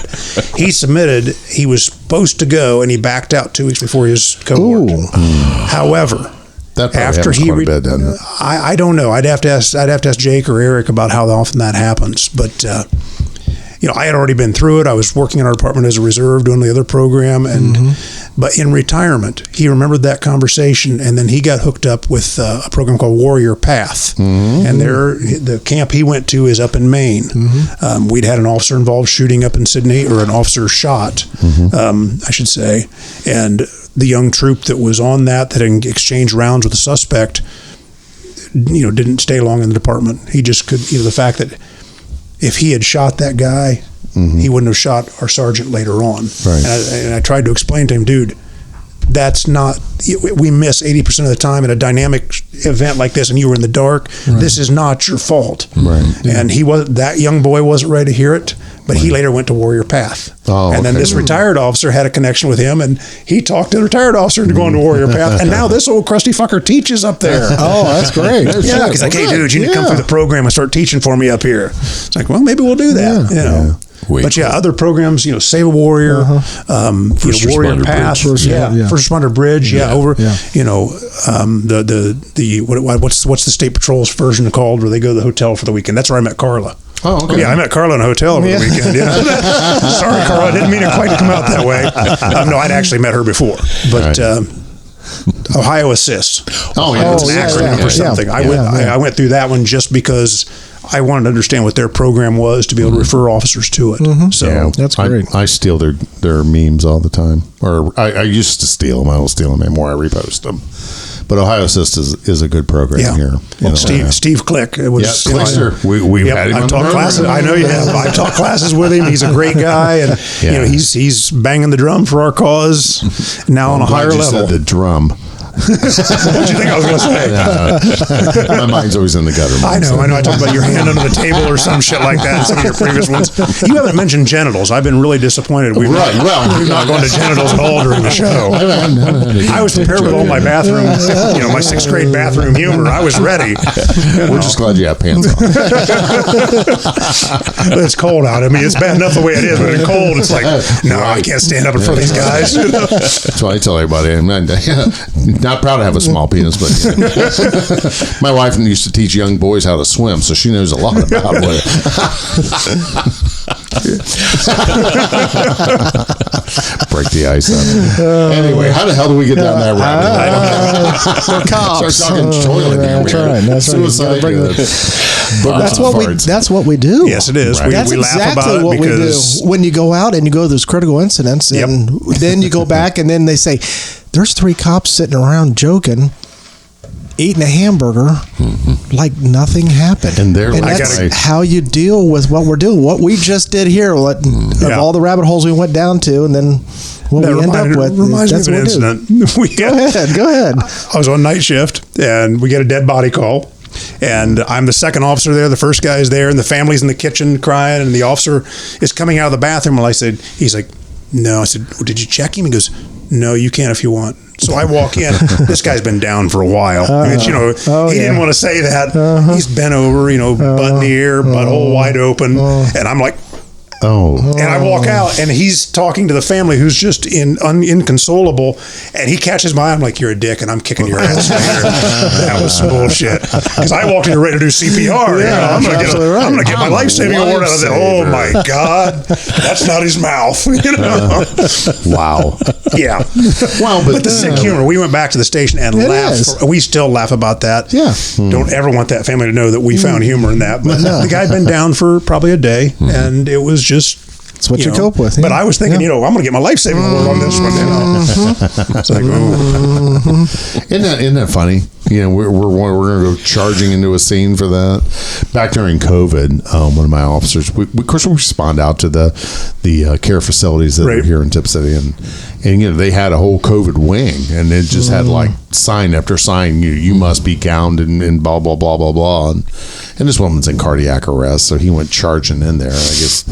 He submitted. He was supposed to go, and he backed out 2 weeks before his cohort. However, after he, I don't know. I'd have to ask Jake or Eric about how often that happens, but. I had already been through it. I was working in our department as a reserve doing the other program. But in retirement, he remembered that conversation, and then he got hooked up with a program called Warrior Path. And the camp he went to is up in Maine. We'd had an officer involved shooting up in Sydney, or an officer shot, I should say. And the young troop that was on that had exchanged rounds with the suspect, didn't stay long in the department. He just could, the fact that if he had shot that guy, he wouldn't have shot our sergeant later on. Right. And I tried to explain to him, dude, that's not, we miss 80% of the time in a dynamic event like this, and you were in the dark. Right. This is not your fault. Right. And that young boy wasn't ready to hear it, but he later went to Warrior Path. And then this retired officer had a connection with him, and he talked to the retired officer into going to Warrior Path, and now this old crusty fucker teaches up there. Oh, that's great. Yeah, he's like, hey, dude, you need to come through the program and start teaching for me up here. It's like, well, maybe we'll do that. You know. But other programs, Save a Warrior, Warrior Path, First Responder Bridge, what's the State Patrol's version called where they go to the hotel for the weekend? That's where I met Carla. Oh, okay. Yeah, I met Carla in a hotel over the weekend. Yeah. Sorry, Carla, I didn't mean it quite to come out that way. No, I'd actually met her before, but. Ohio Assist. It's an acronym for something. I went through that one just because I wanted to understand what their program was to be able to refer officers to it. So that's great. I steal their memes all the time, or I used to steal them. I don't steal them anymore. I repost them. But Ohio Assist is a good program here. Well, Steve Click. It was, Clickster. We've had him. I've taught classes. I know you have. I've taught classes with him. He's a great guy, and he's banging the drum for our cause now on a higher level. You said the drum. What did you think I was going to say? My mind's always in the gutter. I know. I talked about your hand under the table or some shit like that in some of your previous ones. You haven't mentioned genitals. I've been really disappointed. We've not gone to genitals at all during the show. I was prepared with all my bathroom, my 6th grade bathroom humor. I was ready. We're just glad you have pants on. It's cold out. I mean, it's bad enough the way it is, but it's cold. It's like, no, I can't stand up in front of these guys. That's why I tell everybody, I'm not proud to have a small penis, but my wife used to teach young boys how to swim, so she knows a lot about it. Break the ice up. Anyway, how the hell do we get down that rabbit hole? Cops. Start talking toilet here. That's right. That's suicide. That's what we do. Yes, it is. Right. That's we laugh exactly about it what we do. When you go out and you go to those critical incidents, and then you go back and then they say, there's 3 cops sitting around joking, eating a hamburger like nothing happened. And that's how you deal with what we're doing. What we just did here, of all the rabbit holes we went down to, and then what we end up with. Reminds me of an incident. Go ahead. I was on night shift, and we get a dead body call. And I'm the second officer there. The first guy is there, and the family's in the kitchen crying, and the officer is coming out of the bathroom. And he's like, no. I said, well, did you check him? He goes, no, you can if you want. So I walk in. This guy's been down for a while. He didn't want to say that. He's bent over, butt in the air, butthole wide open. And I'm like, and I walk out, and he's talking to the family who's just inconsolable, and he catches my eye. I'm like, you're a dick, and I'm kicking your ass. That was some bullshit. Because I walked in ready to do CPR. I'm going to get my life-saving award out of that. Oh, my God. That's not his mouth. Wow. Yeah. Well, but the sick humor. We went back to the station and laughed. We still laugh about that. Yeah. Don't ever want that family to know that we found humor in that. But the guy had been down for probably a day, and it was just, it's what you cope with. But I was thinking, I'm going to get my life-saving award on this one. It's like, Isn't that funny? We're going to go charging into a scene for that. Back during COVID, one of my officers, we respond out to the care facilities that are here in Tip City, and they had a whole COVID wing, and it just had like sign after sign, you must be gowned and blah blah blah blah blah, and this woman's in cardiac arrest, so he went charging in there. I guess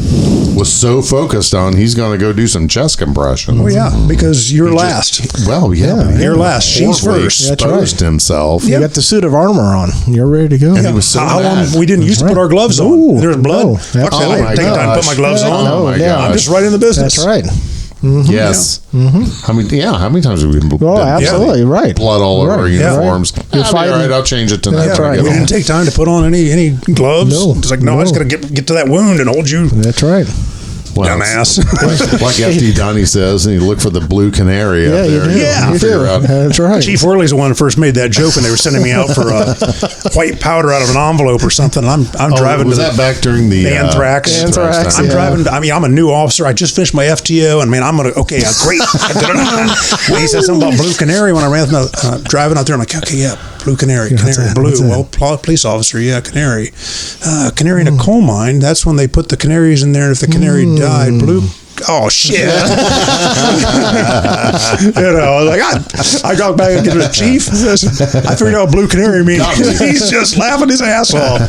was so focused on he's going to go do some chest compressions. Oh yeah, because you're last. You're last. She's first. Exposed himself. You got the suit of armor on. You're ready to go. And he was so mad. We didn't used to put our gloves on. There's blood. Fuck that. I didn't take time to put my gloves on. I'm just right in the business. That's right. Yes. How many times have we been absolutely right. Blood all over our uniforms. You're all right, I'll change it tonight. That's right. We didn't take time to put on any gloves. No. It's like, I just got to get to that wound and hold you. That's right. Well, dumbass. Like FD Donnie says, and you look for the blue canary up there. You do. That's right. Chief Worley's the one who first made that joke when they were sending me out for white powder out of an envelope or something. I'm driving. Was that back during the anthrax? I'm driving. I'm a new officer. I just finished my FTO, and I'm gonna great. When he said something about blue canary when I ran driving out there, I'm like, okay, yeah. Blue canary, blue. Well, police officer, canary. Canary in a coal mine, that's when they put the canaries in there. If the canary died, blue. Oh shit! I got back and get the chief. I figured out what blue canary means. He's just laughing his ass off.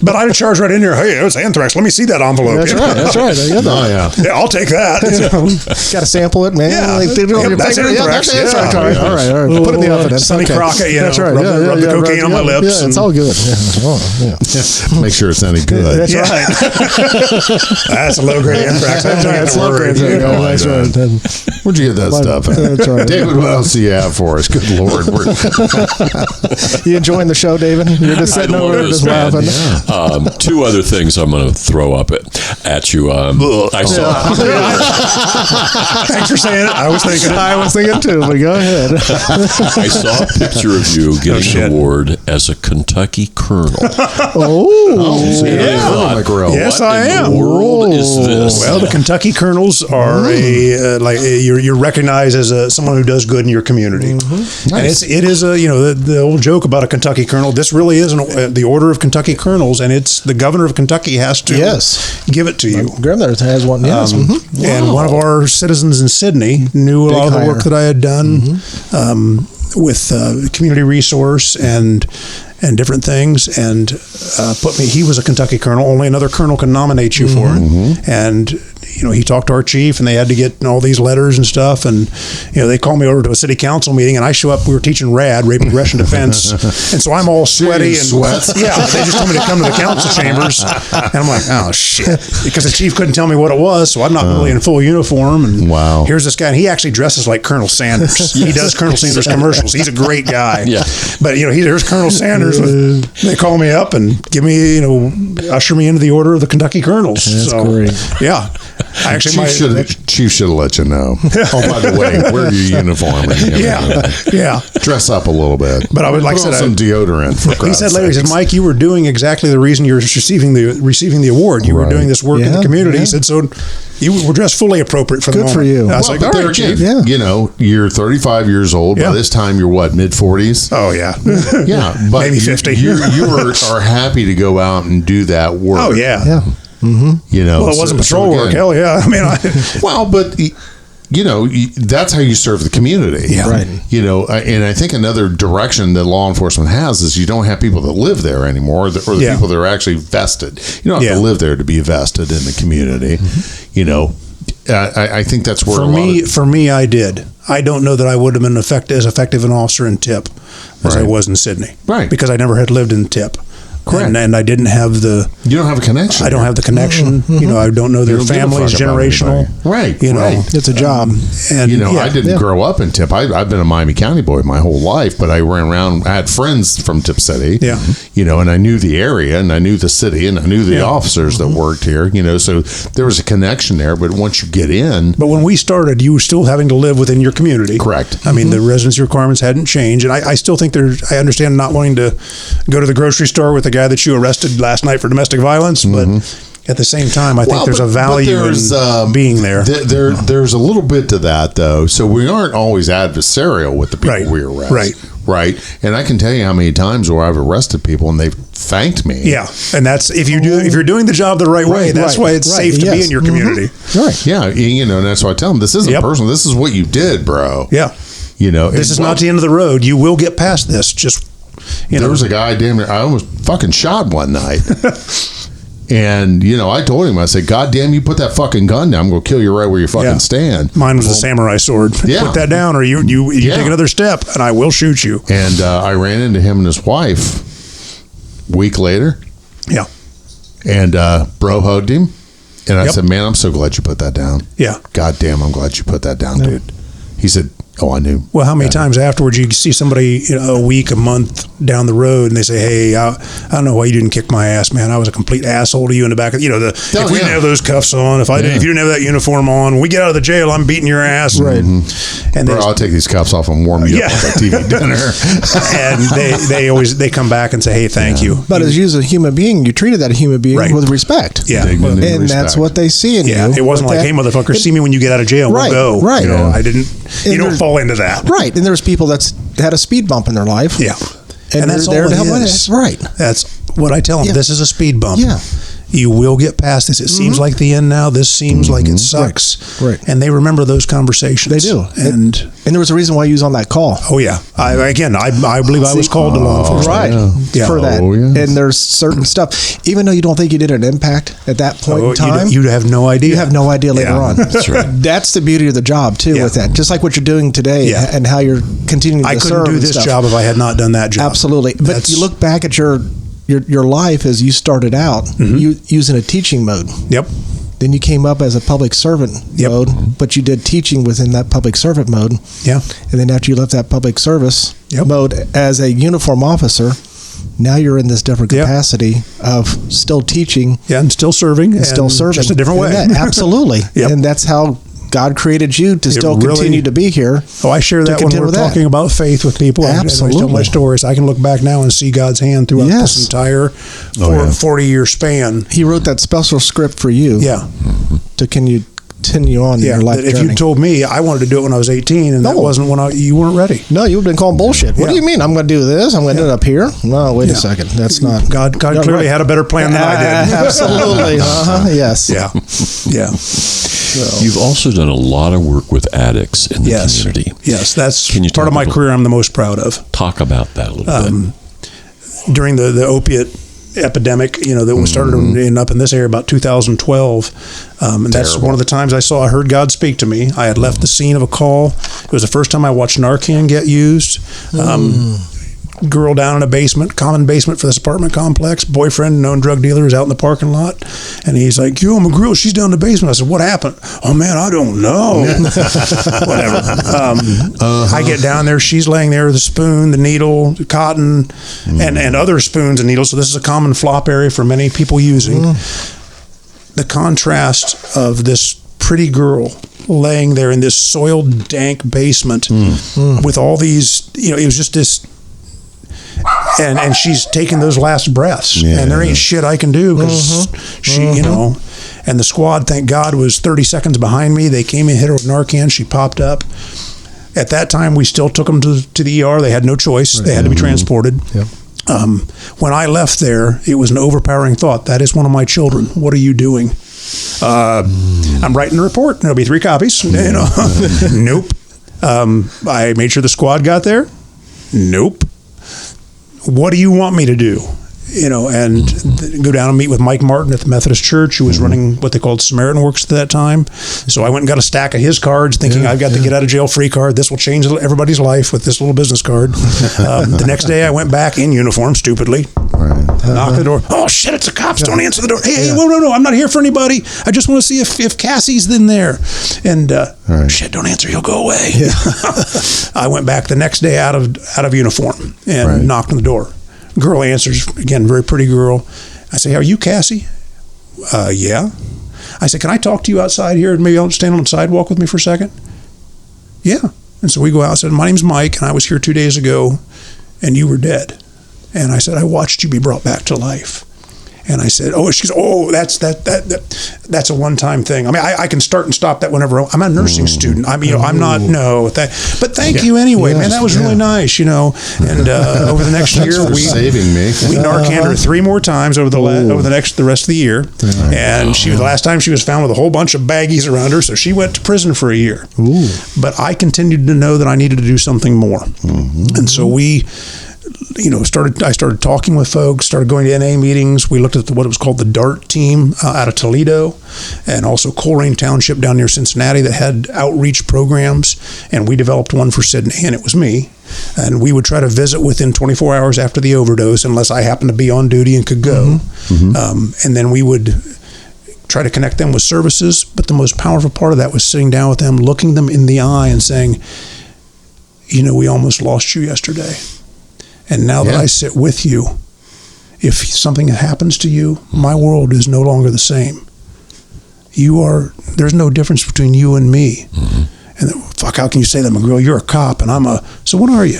But I'd charge right in there. Hey, it was anthrax. Let me see that envelope. That's right. Yeah, I'll take that. Got to sample it, man. Yeah, that's anthrax. All right. Put it in the oven. Sonny Crockett. That's right. Rub the cocaine on my lips. Yeah, it's all good. Make sure it's any good. That's right. That's a low grade anthrax. That's low grade. That's right. Where'd you get that stuff? That's right. David, what else do you have for us? Good Lord. You enjoying the show, David? You're just sitting over there just laughing. Yeah. Two other things I'm going to throw up at you. I saw. Thanks for saying it. I was thinking too, but go ahead. I saw a picture of you getting an award as a Kentucky colonel. McRill. Yes, What I am. in the world is this? Well, the Kentucky Colonels are you're recognized as someone who does good in your community, Nice. and it is the old joke about a Kentucky Colonel. This really is the Order of Kentucky Colonels, and it's the governor of Kentucky has to give it to you. My grandmother has one. Yes, And one of our citizens in Sydney knew a lot of the work that I had done with community resource and different things, and put me. He was a Kentucky colonel. Only another colonel can nominate you for it. And he talked to our chief, and they had to get all these letters and stuff. And they called me over to a city council meeting, and I show up. We were teaching RAD, rape and aggression defense, and so I'm all sweaty and sweat. Yeah, they just told me to come to the council chambers, and I'm like, oh shit, because the chief couldn't tell me what it was, so I'm not really in full uniform. And here's this guy, and he actually dresses like Colonel Sanders. He does Colonel Sanders commercials. He's a great guy. Yeah, but there's Colonel Sanders. They call me up and give me, usher me into the Order of the Kentucky Colonels. That's great. Yeah. Actually, Chief should have let you know. Oh, by the way, wear your uniform. Yeah. Dress up a little bit. But I would like to some deodorant. He said later, he said, Mike, you were doing exactly the reason you're receiving the award. You were doing this work in the community. He said, so you were dressed fully appropriate for the moment. Good for you. I was like, but there again, you're 35 years old. By this time, you're what, mid-40s? Oh, yeah. Yeah. But maybe 50. You are happy to go out and do that work. Oh, yeah. Yeah. Well, it wasn't patrol work. Hell yeah. I mean, but that's how you serve the community. Yeah. Right. And I think another direction that law enforcement has is you don't have people that live there anymore, or the people that are actually vested. You don't have to live there to be vested in the community. I think that's where for me, I did. I don't know that I would have been as effective an officer in Tip as I was in Sydney. Right. Because I never had lived in Tip. Correct. And I didn't have you don't have a connection. I don't have the connection. I don't know their families, generational. Right. It's a job. And I didn't grow up in Tip. I've been a Miami County boy my whole life, but I ran around. I had friends from Tip City. Yeah. And I knew the area, and I knew the city, and I knew the officers that worked here. So there was a connection there. But once you get in, but when we started, you were still having to live within your community. Correct. I mean, the residency requirements hadn't changed, and I still think I understand not wanting to go to the grocery store with the guy that you arrested last night for domestic violence, but at the same time, I think there's a value in being there. There's a little bit to that, though. So we aren't always adversarial with the people we arrest. Right. And I can tell you how many times where I've arrested people and they've thanked me. Yeah. And that's if you're doing the job the right way, that's why it's safe to be in your community. Right. Yeah. And that's why I tell them this isn't personal. This is what you did, bro. Yeah. This is not the end of the road. You will get past this. Just there was a guy I almost fucking shot one night. And, I told him, I said, God damn, you put that fucking gun down, I'm going to kill you right where you fucking stand. Mine was a samurai sword. Yeah. Put that down or you take another step and I will shoot you. And I ran into him and his wife a week later. Yeah. And bro hugged him. And I said, man, I'm so glad you put that down. Yeah. God damn, I'm glad you put that down, dude. He said, oh, I knew. Well, how many times afterwards you see somebody a week, a month down the road, and they say, "Hey, I don't know why you didn't kick my ass, man. I was a complete asshole to you in the back of if we didn't have those cuffs on, if you didn't have that uniform on, when we get out of the jail, I'm beating your ass." Right. And I'll take these cuffs off and warm you up like a TV dinner. And they come back and say, "Hey, thank you." But as you as a human being, you treated that human being with respect. Yeah. And that's what they see in you. It wasn't like, "Hey, motherfucker, see me when you get out of jail. We'll go." Right. I didn't. You don't fall fall into that. Right. And there's people that's had a speed bump in their life. Yeah. And that's they're all there to it help. is. Right. That's what I tell them. Yeah. This is a speed bump. Yeah. You will get past this. It seems like the end now. This seems like it sucks. Right. And they remember those conversations. They do. And there was a reason why you was on that call. oh yeah. I believe I was called to law enforcement. Right. Yeah. For that. Oh, yes. And there's certain stuff, even though you don't think you did an impact at that point in time, you have no idea. you have no idea later Yeah. on. That's right. That's the beauty of the job too. Yeah. With that, just like what you're doing today, Yeah. and how you're continuing to I serve couldn't do and this stuff. job if I had not done that job. Absolutely. But That's- you look back at your life as you started out, you using a teaching mode. Yep. Then you came up as a public servant Yep. mode, but you did teaching within that public servant mode. Yeah. And then after you left that public service Yep. mode as a uniform officer, now you're in this different Yep. capacity of still teaching Yeah, and still serving. and still serving. Just a different way. And absolutely. Yep. And that's how God created you to still really- continue to be here. Oh, I share that when contend we're with that. talking about faith with people. And I tell my Absolutely. stories. I can look back now and see God's hand throughout Yes. this entire Oh, yeah. 40-year span. He wrote that special script for you Yeah. to continue on in Yeah. your life If journey. you told me I wanted to do it when I was 18 and that No. wasn't when you weren't ready. No, you've been calling bullshit. What do Yeah. you mean? I'm going to do this. I'm going to do it up here. No, wait Yeah. a second. That's not. God Yeah, clearly right. had a better plan than I did. Absolutely. Yes. Yeah. Yeah. You've also done a lot of work with addicts in the Yes. community. Yes. That's Can you part talk of my about- career I'm the most proud of. Talk about that a little bit. During the opiate epidemic, that was started up in this area about 2012. And that's one of the times I heard God speak to me. I had left the scene of a call. It was the first time I watched Narcan get used. Girl down in a basement, common basement for this apartment complex. Boyfriend, known drug dealer, is out in the parking lot. And he's like, yo, McRill, she's down in the basement. I said, what happened? Oh, man, I don't know. Whatever. I get down there. She's laying there with the spoon, the needle, the cotton, and other spoons and needles. So this is a common flop area for many people using. The contrast of this pretty girl laying there in this soiled, dank basement with all these, it was just this... And she's taking those last breaths, and there ain't shit I can do because she, and the squad, thank God, was 30 seconds behind me. They came in, hit her with Narcan. She popped up. At that time, we still took them to the ER. They had no choice. They had to be transported. Yep. When I left there, it was an overpowering thought. That is one of my children. What are you doing? I'm writing a report. There'll be 3 copies. Nope. I made sure the squad got there. Nope. What do you want me to do? And go down and meet with Mike Martin at the Methodist Church, who was running what they called Samaritan Works at that time. So I went and got a stack of his cards, thinking I've got the get out of jail free card. This will change everybody's life with this little business card. The next day I went back in uniform, stupidly. Knocked the door. Oh shit, it's the cops. Don't answer the door. Hey, whoa, no, I'm not here for anybody. I just want to see if Cassie's in there. And shit, don't answer. He'll go away. I went back the next day out of uniform and knocked on the door. Girl answers, again, very pretty girl. I say, are you Cassie? Yeah. I said, can I talk to you outside here and maybe I'll stand on the sidewalk with me for a second? Yeah. And so we go out. I said, my name's Mike and I was here 2 days ago and you were dead. And I said, I watched you be brought back to life. And I said, she goes, that's a one-time thing. I mean, I can start and stop that whenever. I'm a nursing student. I mean, I'm not, but thank you anyway, man. That was really nice, And over the next year, for saving me. We Narcaned her 3 more times over the rest of the year. And the last time she was found with a whole bunch of baggies around her, so she went to prison for a year. Ooh. But I continued to know that I needed to do something more. And so we... I started talking with folks, started going to NA meetings. We looked at what was called the DART team out of Toledo and also Coleraine Township down near Cincinnati that had outreach programs. And we developed one for Sydney, and it was me. And we would try to visit within 24 hours after the overdose unless I happened to be on duty and could go. And then we would try to connect them with services. But the most powerful part of that was sitting down with them, looking them in the eye and saying, we almost lost you yesterday. And now that I sit with you, if something happens to you, my world is no longer the same. There's no difference between you and me. And how can you say that, McRill? You're a cop and so what are you?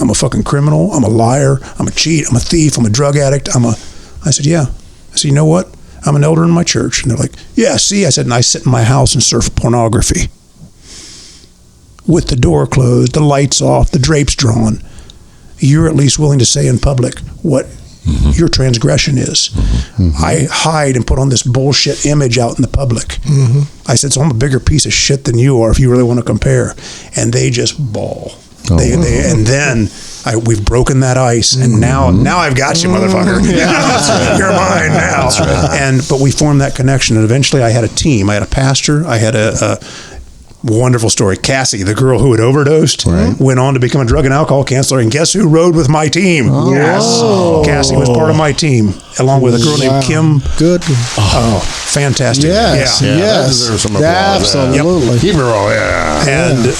I'm a fucking criminal. I'm a liar. I'm a cheat. I'm a thief. I'm a drug addict. I said, yeah. I said, you know what? I'm an elder in my church. And they're like, yeah, see? I said, and I sit in my house and surf pornography. with the door closed, the lights off, the drapes drawn, you're at least willing to say in public what your transgression is. I hide and put on this bullshit image out in the public. I said, so I'm a bigger piece of shit than you are if you really want to compare. And they just bawl. And then we've broken that ice, and now I've got you, motherfucker. You're mine now. But we formed that connection, and eventually I had a team. I had a pastor. I had a wonderful story. Cassie, the girl who had overdosed, went on to become a drug and alcohol counselor, and guess who rode with my team? Yes. Cassie was part of my team, along with a girl named Kim. Good. Oh, fantastic. Yes. That deserves some applause. Absolutely. Keep it rolling. And,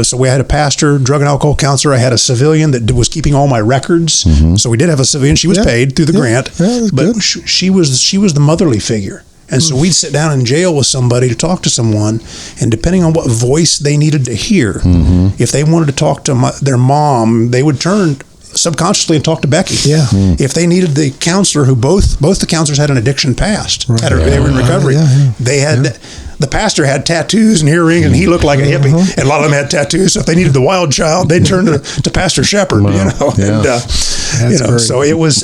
so we had a pastor, drug and alcohol counselor. I had a civilian that was keeping all my records. So we did have a civilian. She was paid through the grant. But she was the motherly figure. And so we'd sit down in jail with somebody to talk to someone, and depending on what voice they needed to hear, if they wanted to talk to their mom, they would turn subconsciously and talk to Becky. If they needed the counselor, who both the counselors had an addiction past, they were in recovery. They had the pastor had tattoos and earrings, and he looked like a hippie, and a lot of them had tattoos. So if they needed the wild child, they'd turn to Pastor Shepherd. So it was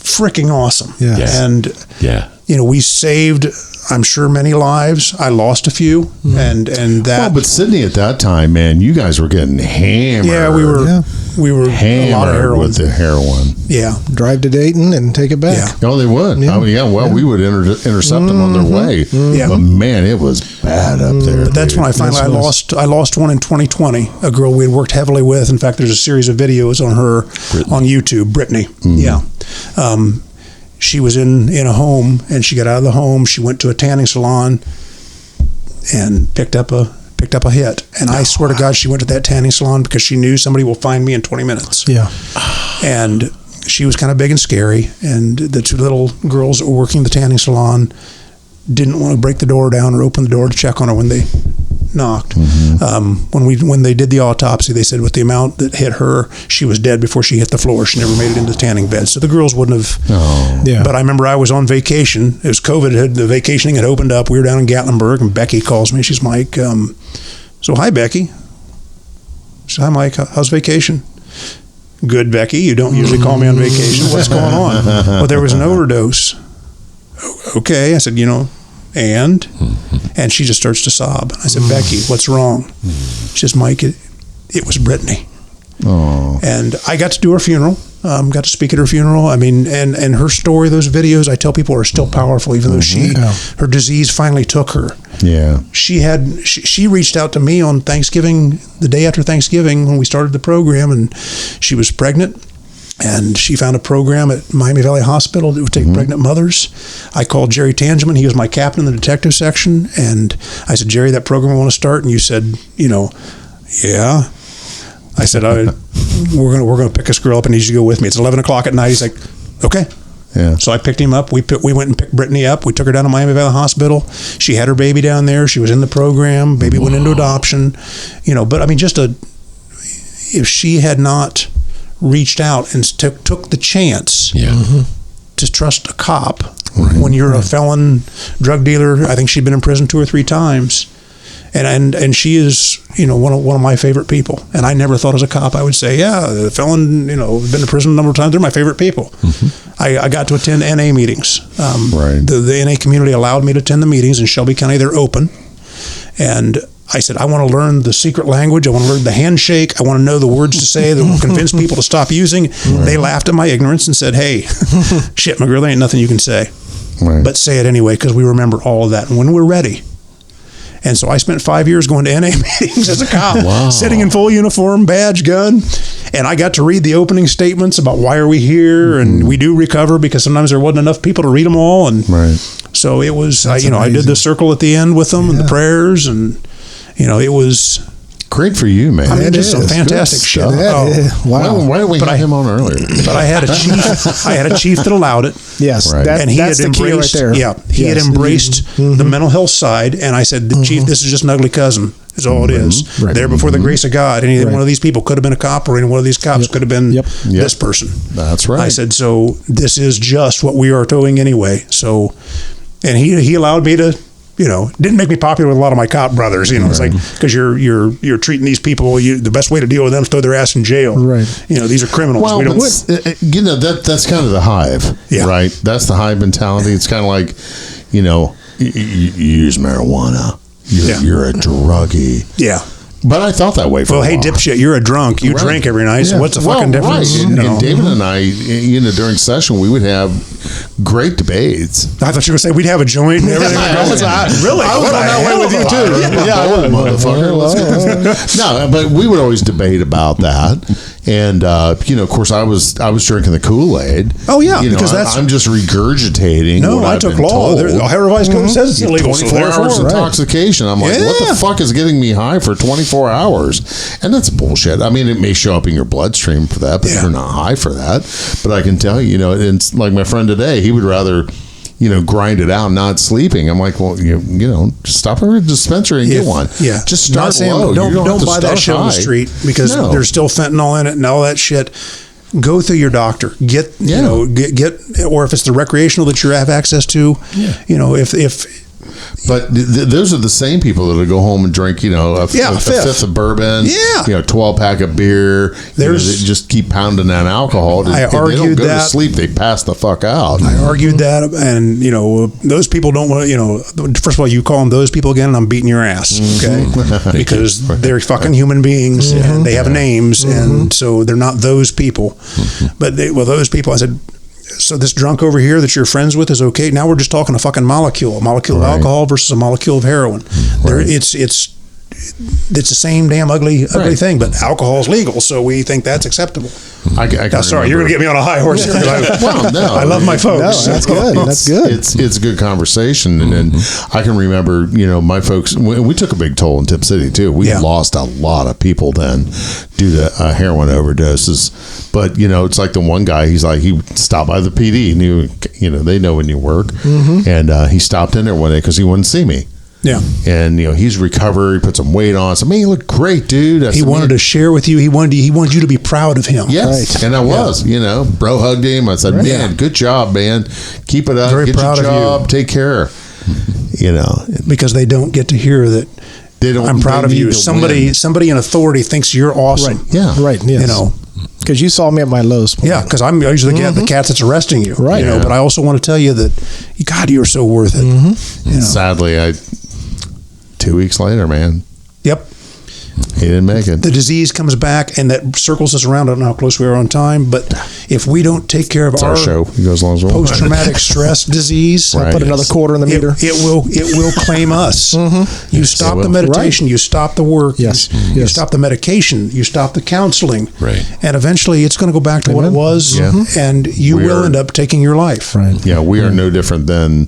freaking awesome. And we saved, I'm sure, many lives. I lost a few, and that. Well, but Sydney at that time, man, you guys were getting hammered. Yeah, we were hammered a lot of heroin. with the heroin. Yeah, drive to Dayton and take it back. Oh, they would. We would intercept them on their way. But man, it was bad up there. That's when I finally I lost one in 2020. A girl we had worked heavily with. In fact, there's a series of videos on her on YouTube. Brittany. She was in a home, and she got out of the home. She went to a tanning salon and picked up a hit. And I swear to God, she went to that tanning salon because she knew somebody will find me in 20 minutes. And she was kind of big and scary. And the two little girls that were working the tanning salon didn't want to break the door down or open the door to check on her when they knocked. When they did the autopsy, they said with the amount that hit her, she was dead before she hit the floor. She never made it into the tanning bed. So the girls wouldn't have. But I remember I was on vacation. It was COVID. The vacationing had opened up. We were down in Gatlinburg, and Becky calls me. She's Mike. So hi, Becky. So hi, Mike. How's vacation? Good, Becky. You don't usually call me on vacation. What's going on? Well, there was an overdose. Okay. I said, and she just starts to sob. I said, Becky, what's wrong? She says, Mike, it was Brittany. And I got to do her funeral. Got to speak at her funeral. I mean, and her story, those videos, I tell people, are still powerful, even though her disease finally took her. She reached out to me on Thanksgiving, the day after Thanksgiving, when we started the program, and she was pregnant. And she found a program at Miami Valley Hospital that would take pregnant mothers. I called Jerry Tangeman. He was my captain in the detective section. And I said, Jerry, that program I want to start. And you said, yeah. I said, we're going to pick this girl up. I need you to go with me. It's 11 o'clock at night. He's like, okay. So I picked him up. We went and picked Brittany up. We took her down to Miami Valley Hospital. She had her baby down there. She was in the program. Baby went into adoption. But I mean, if she had not reached out and took the chance to trust a cop when you're a felon drug dealer. I think she'd been in prison 2 or 3 times, and she is one of my favorite people. And I never thought as a cop I would say, the felon been in prison a number of times. They're my favorite people. I got to attend NA meetings. The NA community allowed me to attend the meetings in Shelby County. They're open, and I said, I want to learn the secret language. I want to learn the handshake. I want to know the words to say that will convince people to stop using. They laughed at my ignorance and said, hey, shit, McRill, there ain't nothing you can say. But say it anyway, because we remember all of that. And when we're ready. And so I spent 5 years going to NA meetings as a cop, sitting in full uniform, badge, gun. And I got to read the opening statements about why are we here, and we do recover because sometimes there wasn't enough people to read them all. And so it was, I did the circle at the end with them and the prayers, and it was great for you, man. I mean, just some fantastic shit. Wow. Why didn't we have him on earlier? But I had a chief that allowed it. Yes, and he that's had the embraced. key right there. Yeah, he had embraced the mental health side, and I said, Chief, this is just an ugly cousin. Is all it is. There before the grace of God. Any one of these people could have been a cop, or any one of these cops could have been this person. That's right. I said, so this is just what we are doing anyway. So, and he allowed me to didn't make me popular with a lot of my cop brothers. It's like, because you're treating these people, the best way to deal with them is throw their ass in jail. Right. These are criminals. Well, that's kind of the hive, right? That's the hive mentality. It's kind of like, you use marijuana. You're a druggie. Yeah. But I thought that way for a while. Hey, dipshit, you're a drunk. You drink every night, so what's the fucking difference? Right. And David and I, during session, we would have great debates. I thought you were going to say we'd have a joint and everything. Really? I was on that way with you, too. Yeah, motherfucker. Let's go. No, but we would always debate about that. And, of course, I was drinking the Kool-Aid. Oh, yeah, because I'm just regurgitating what I've been told. The Ohio Revised Code says it's illegal. 24 hours intoxication. I'm like, what the fuck is getting me high for 24 hours? And that's bullshit. I mean, it may show up in your bloodstream for that, but you're not high for that. But I can tell you, it's like my friend today, he would rather grind it out, not sleeping. I'm like, well, just stop at a dispensary and get one. Yeah. Just start low. Don't buy that shit on the street because there's still fentanyl in it and all that shit. Go through your doctor. Get or if it's the recreational that you have access to, if But those are the same people that'll go home and drink, a fifth of bourbon, 12-pack of beer. They just keep pounding that alcohol. I argued they don't go that. to sleep. They pass the fuck out. I argued that, and those people don't want. First of all, you call them those people again, and I'm beating your ass, okay? Because they're fucking human beings, and they have names, and so they're not those people. But those people, I said. So this drunk over here that you're friends with is okay. Now we're just talking a fucking molecule of alcohol versus a molecule of heroin. It's the same damn ugly thing, but alcohol is legal, so we think that's acceptable. Sorry, you're going to get me on a high horse here. I love my folks. No, that's good. That's good. It's a good conversation, and I can remember, my folks. We took a big toll in Tip City too. We lost a lot of people then due to heroin overdoses. But it's like the one guy. He stopped by the PD. Knew, they know when you work, and he stopped in there one day because he wanted to see me. Yeah, and he's recovered. He put some weight on. So, man, you look great, dude. He wanted to share with you. He wanted you to be proud of him. Yes, and I was. Bro hugged him. I said, "Man, good job, man. Keep it up. Very Get proud your job. of you. Take care." Because they don't get to hear that. I'm proud of you. Somebody in authority thinks you're awesome. Right. Yeah. Right. Yes. Because you saw me at my lowest point. Yeah, because I'm usually the cat that's arresting you. Right. But I also want to tell you that, God, you're so worth it. Sadly, 2 weeks later, man. Yep. He didn't make it. The disease comes back, and that circles us around. I don't know how close we are on time, but if we don't take care of our show, it goes long as post-traumatic stress disease, put another quarter in the meter. It will claim us. You stop the meditation, you stop the work, you stop the medication, you stop the counseling, and eventually it's going to go back to what it was, and you will end up taking your life. Right. Yeah, we are no different than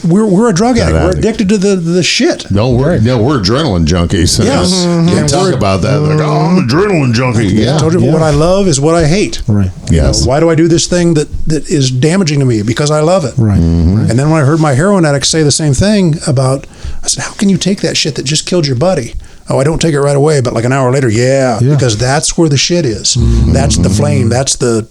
we're a drug addict. We're addicted to the shit. No, we're adrenaline junkies. Yes. Talk about that. Like, I'm an adrenaline junkie. I told you what I love is what I hate. Right. Yes. Why do I do this thing that is damaging to me? Because I love it. Right. And then when I heard my heroin addict say the same thing I said, how can you take that shit that just killed your buddy? Oh, I don't take it right away, but like an hour later, because that's where the shit is. That's the flame. That's the,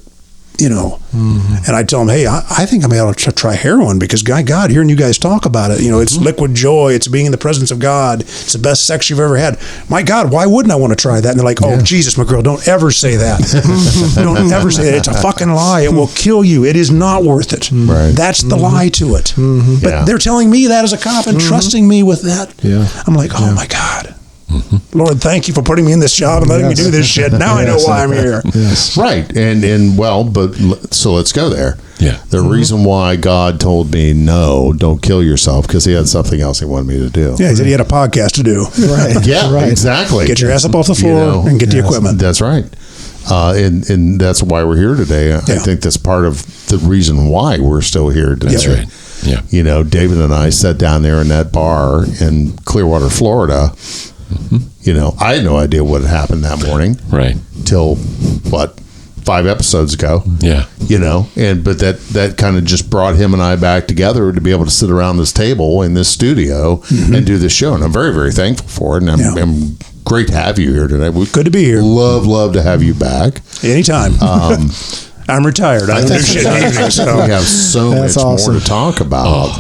and I tell them, hey, I think I may ought to try heroin because, God, hearing you guys talk about it, it's liquid joy. It's being in the presence of God. It's the best sex you've ever had. My God, why wouldn't I want to try that? And they're like, oh, Jesus, McRill, don't ever say that. Don't ever say that. It's a fucking lie. It will kill you. It is not worth it. Right. That's the lie to it. But they're telling me that as a cop and trusting me with that. Yeah. I'm like, oh, my God. Lord, thank you for putting me in this job and letting me do this shit. Now I know why I'm here. Yes. Right. So let's go there. Yeah. The reason why God told me, no, don't kill yourself, because he had something else he wanted me to do. Yeah, he said he had a podcast to do. Right. Yeah, right. Exactly. Get your ass up off the floor and get the equipment. That's right. And that's why we're here today. I think that's part of the reason why we're still here today. That's right. Yeah. David and I sat down there in that bar in Clearwater, Florida. I had no idea what had happened that morning. Right. Till 5 episodes ago. Yeah. But that kind of just brought him and I back together to be able to sit around this table in this studio and do this show. And I'm very, very thankful for it. And I'm great to have you here today. Good to be here. Love to have you back. Anytime. I'm retired. I don't do shit in the evening, so. We have so much more to talk about.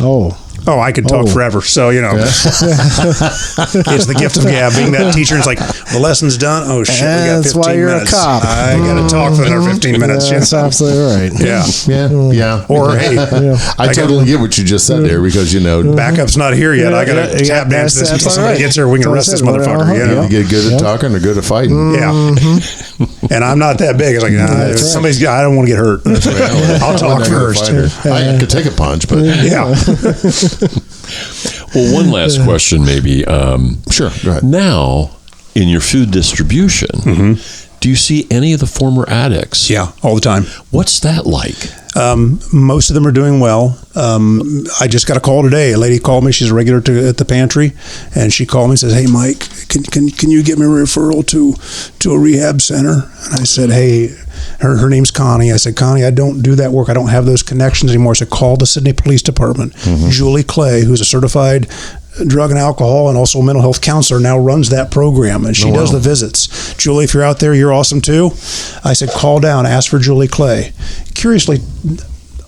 Oh, I could talk forever. So, it's the gift of gab. Being that teacher, it's like, the lesson's done. Oh, shit, we got 15 that's why you're minutes. a cop. I got to talk for another 15 minutes. That's absolutely right. Yeah. Or, hey, I totally get what you just said there because, backup's not here yet. I got to tap dance this until somebody gets here. We can arrest this motherfucker. You get good at talking or good at fighting. Yeah. And I'm not that big. It's like, somebody's got, I don't want to get hurt. I'll talk first. I could take a punch, but yeah. Well, one last question, maybe. Sure, go ahead. Now, in your food distribution, do you see any of the former addicts? Yeah, all the time. What's that like? Most of them are doing well. I just got a call today. A lady called me. She's a regular at the pantry, and she called me and says, "Hey, Mike, can you get me a referral to a rehab center?" And I said, "Hey." Her name's Connie. I said, "Connie, I don't do that work. I don't have those connections anymore." I said, "Call the Sydney Police Department." Julie Clay, who's a certified drug and alcohol and also a mental health counselor, now runs that program, and she does the visits. Julie, if you're out there, you're awesome too. I said, call down, ask for Julie Clay. Curiously,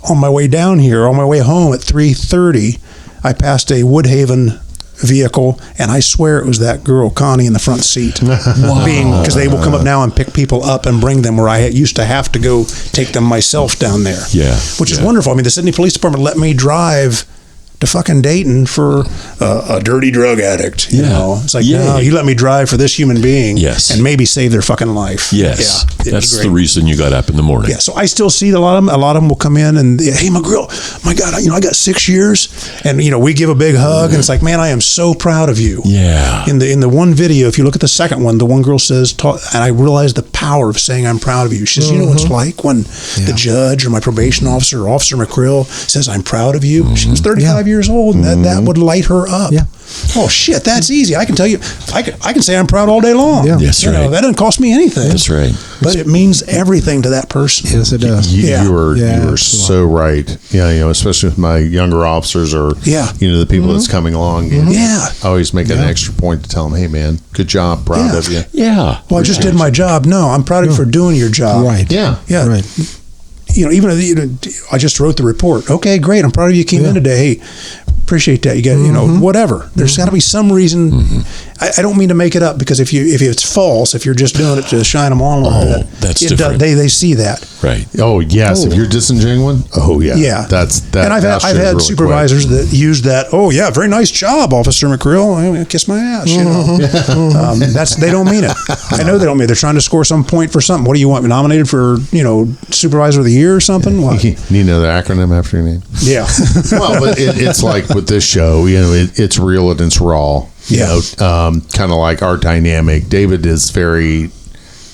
on my way down here, on my way home at 3:30, I passed a Woodhaven vehicle, and I swear it was that girl Connie in the front seat. Because they will come up now and pick people up and bring them where I used to have to go take them myself down there. Which is wonderful. I mean, the Sydney Police Department let me drive to fucking Dayton for a dirty drug addict. You know, it's like, no, you let me drive for this human being, and maybe save their fucking life. That's the reason you got up in the morning. Yeah, so I still see a lot of them. A lot of them will come in and, hey, McRill, my God, I got 6 years, and we give a big hug, and it's like, man, I am so proud of you. Yeah. In the one video, if you look at the second one, the one girl says, and I realized the power of saying I'm proud of you. She says, you know what it's like when the judge or my probation officer or Officer McRill says I'm proud of you. She was 35 years old, and that would light her up. Oh shit, that's easy. I can tell you, I can say I'm proud all day long. That's right. That doesn't cost me anything. That's right. But it means everything to that person. Yes, it does. You are so right. Yeah, especially with my younger officers or the people that's coming along. I always make an extra point to tell them, hey man, good job, proud of you. Yeah. Well, I just did my job. No, I'm proud of you for doing your job. Right. Yeah. Right. Even I just wrote the report. Okay, great. I'm proud of you came in today. Hey, appreciate that. You got, whatever. There's got to be some reason. I don't mean to make it up, because if it's false, if you're just doing it to shine them on a little bit, that's different. They see that. Right. Oh yes. If you're disingenuine. Oh yeah. Yeah. That's that. And I've had really supervisors that use that. Oh yeah, very nice job, Officer McRill. Kiss my ass. They don't mean it. I know they don't mean it. They're trying to score some point for something. What do you want? Nominated for Supervisor of the Year or something? What? You need another acronym after your name? Yeah. Well, but it's like with this show, it's real and it's raw. Kind of like our dynamic. David is very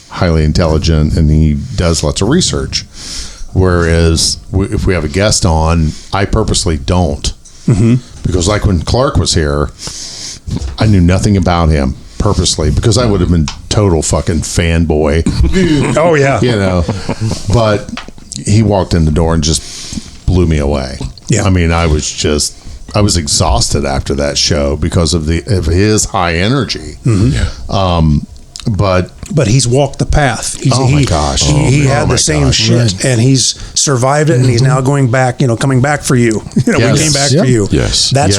highly intelligent and he does lots of research. Whereas if we have a guest on, I purposely don't. Because like when Clark was here, I knew nothing about him purposely because I would have been total fucking fanboy. Oh yeah. But he walked in the door and just blew me away. Yeah. I mean, I was exhausted after that show because of his high energy. But he's walked the path. My gosh. He had the same shit, and he's survived it, and he's now going back, coming back for you. We came back for you. Yes. That's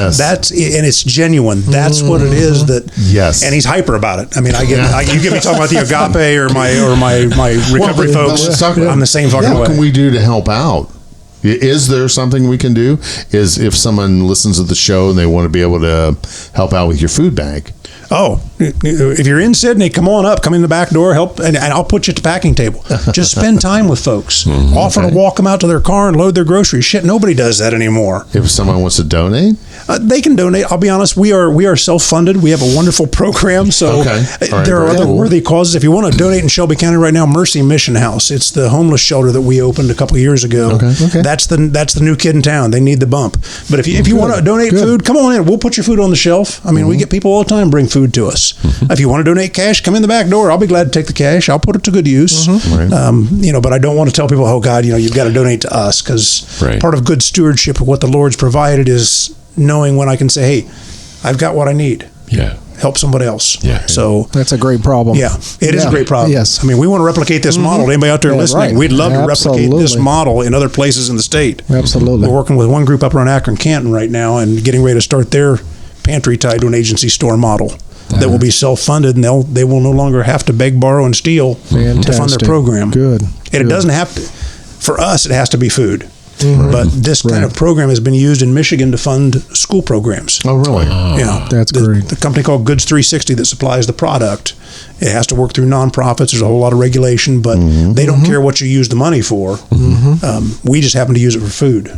and it's genuine. That's what it is and he's hyper about it. I mean, you get me talking about the agape or my recovery folks. I'm the same fucking way. What can we do to help out? Is there something we can do? Is if someone listens to the show and they want to be able to help out with your food bank? Oh, if you're in Sydney, come on up, come in the back door, help, and I'll put you at the packing table. Just spend time with folks. Offer to walk them out to their car and load their groceries. Shit, nobody does that anymore. If someone wants to donate? They can donate. I'll be honest, we are self-funded. We have a wonderful program, so there are other worthy causes. If you want to donate in Shelby County right now, Mercy Mission House. It's the homeless shelter that we opened a couple of years ago. That's the new kid in town. They need the bump. But if you want to donate food, come on in. We'll put your food on the shelf. I mean, we get people all the time bring food to us. If you want to donate cash, come in the back door. I'll be glad to take the cash. I'll put it to good use. But I don't want to tell people, oh God, you've got to donate to us, because part of good stewardship of what the Lord's provided is knowing when I can say, hey, I've got what I need. help somebody else. Yeah. So that's a great problem. Yeah, it is a great problem. Yes. I mean, we want to replicate this model. Anybody out there listening, we'd love to replicate this model in other places in the state. Absolutely. We're working with one group up around Akron, Canton right now, and getting ready to start their pantry tied to an agency store model that will be self-funded, and they will no longer have to beg, borrow, and steal to fund their program. Good. And it doesn't have to. For us, it has to be food. But this kind of program has been used in Michigan to fund school programs. Oh, really? Yeah, that's great. The company called Goods 360 that supplies the product, it has to work through nonprofits. There's a whole lot of regulation, but they don't care what you use the money for. We just happen to use it for food.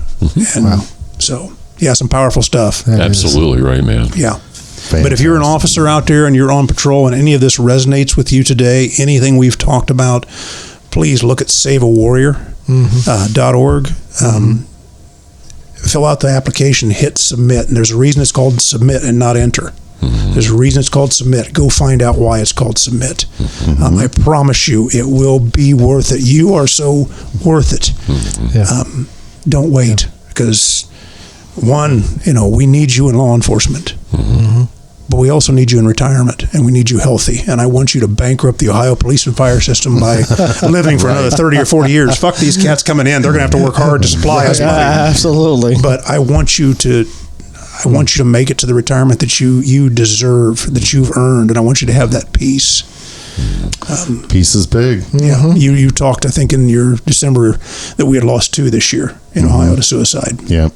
And so, some powerful stuff. Absolutely right, man. Yeah. Fantastic. But if you're an officer out there and you're on patrol and any of this resonates with you today, anything we've talked about, please look at saveawarrior.org. Fill out the application, hit submit, and there's a reason it's called submit and not enter. There's a reason it's called submit. Go find out why it's called submit. I promise you it will be worth it. You are so worth it. Don't wait, because one, we need you in law enforcement. But we also need you in retirement, and we need you healthy. And I want you to bankrupt the Ohio police and fire system by living for another 30 or 40 years. Fuck these cats coming in. They're going to have to work hard to supply us money. Absolutely. But I want you to make it to the retirement that you deserve, that you've earned, and I want you to have that peace. Peace is big. Yeah. You talked, I think, in your December that we had lost 2 this year in Ohio to suicide. Yeah.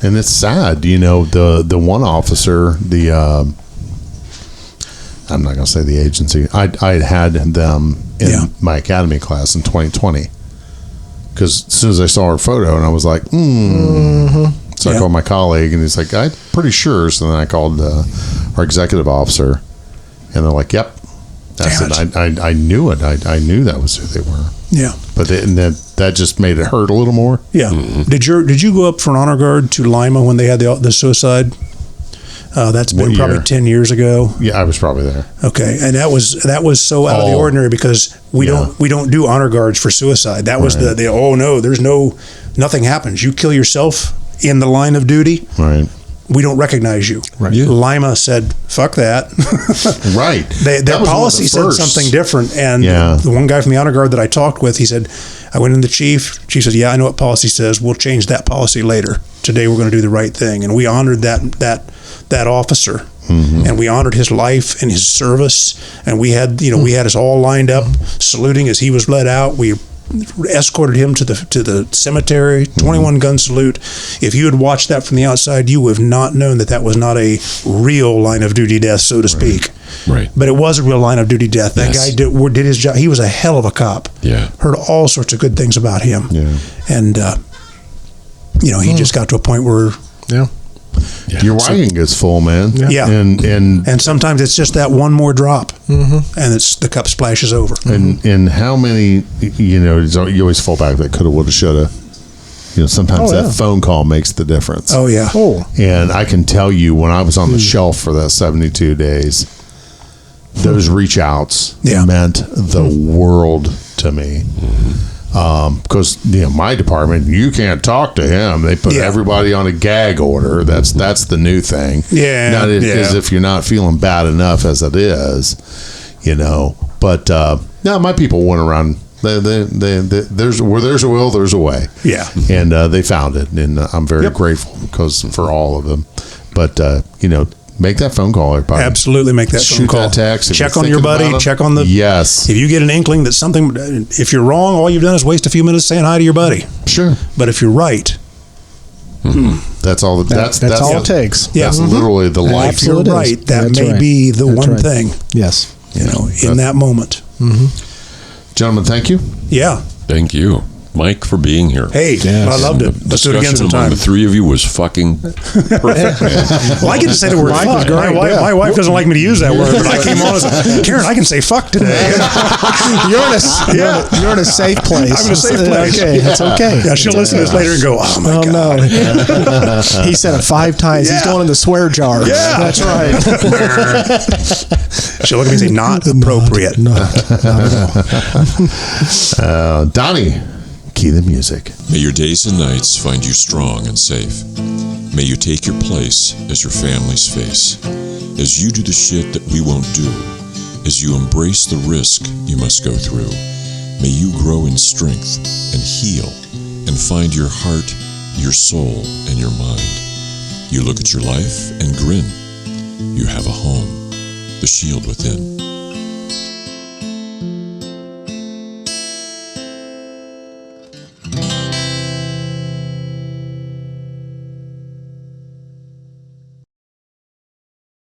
And it's sad, the one officer, I'm not going to say the agency, I had them in my academy class in 2020, because as soon as I saw her photo, and I was like, So I called my colleague, and he's like, I'm pretty sure. So then I called our executive officer, and they're like, yep. I knew it. I knew that was who they were. Yeah. But that just made it hurt a little more. Yeah. Did you go up for an honor guard to Lima when they had the suicide? That's been probably 10 years ago. Yeah, I was probably there. Okay, and that was so out of the ordinary, because we don't do honor guards for suicide. That was nothing happens. You kill yourself in the line of duty. Right. We don't recognize you. Right. Yeah. Lima said, "Fuck that." Right. Their policy said something different, and the one guy from the honor guard that I talked with, he said, "I went in the chief. Chief says, yeah, I know what policy says. We'll change that policy later. Today we're going to do the right thing." And we honored that officer, and we honored his life and his service. And we had us all lined up, saluting as he was led out. We escorted him to the cemetery, 21 gun salute. If you had watched that from the outside, you would have not known that was not a real line of duty death, so to speak. Right. But it was a real line of duty death. That guy did his job. He was a hell of a cop. Yeah. Heard all sorts of good things about him. Yeah. And he just got to a point where your wagon gets full, man. Yeah. And sometimes it's just that one more drop, and the cup splashes over. And how many, you always fall back that coulda, woulda, shoulda. Sometimes that phone call makes the difference. Oh, yeah. And I can tell you, when I was on the shelf for that 72 days, those reach outs meant the world to me. Because my department, you can't talk to him. They put everybody on a gag order. That's the new thing. Yeah, not as if you're not feeling bad enough as it is, But my people went around. There's a will, there's a way. Yeah, and they found it, and I'm very grateful for all of them. But make that phone call, everybody. Absolutely, make that phone call. Shoot that text. Check on your buddy. Check on the. Yes. If you get an inkling that something, if you're wrong, all you've done is waste a few minutes saying hi to your buddy. Sure. But if you're right, that's all. That's all it takes. That's literally the life. If you're right, that may be the one thing. Yes. In that moment. Gentlemen, thank you. Yeah. Thank you, Mike, for being here. Hey, I loved it. Let's do it again sometime. The three of you was fucking perfect, man. Well, I get to say the word fuck. My wife doesn't like me to use that word, but I came on as Karen, I can say fuck today. You're in a safe place. I'm in a safe place. Okay, that's okay. Yeah, she'll listen to this later and go, oh my God. No. He said it 5 times. He's going in the swear jar. Yeah. That's right. She'll look at me and say, not appropriate. Not at all. Donnie, key the music. May your days and nights find you strong and safe. May you take your place as your family's face, as you do the shit that we won't do, as you embrace the risk you must go through. May you grow in strength and heal and find your heart, your soul, and your mind. You look at your life and grin. You have a home, the shield within.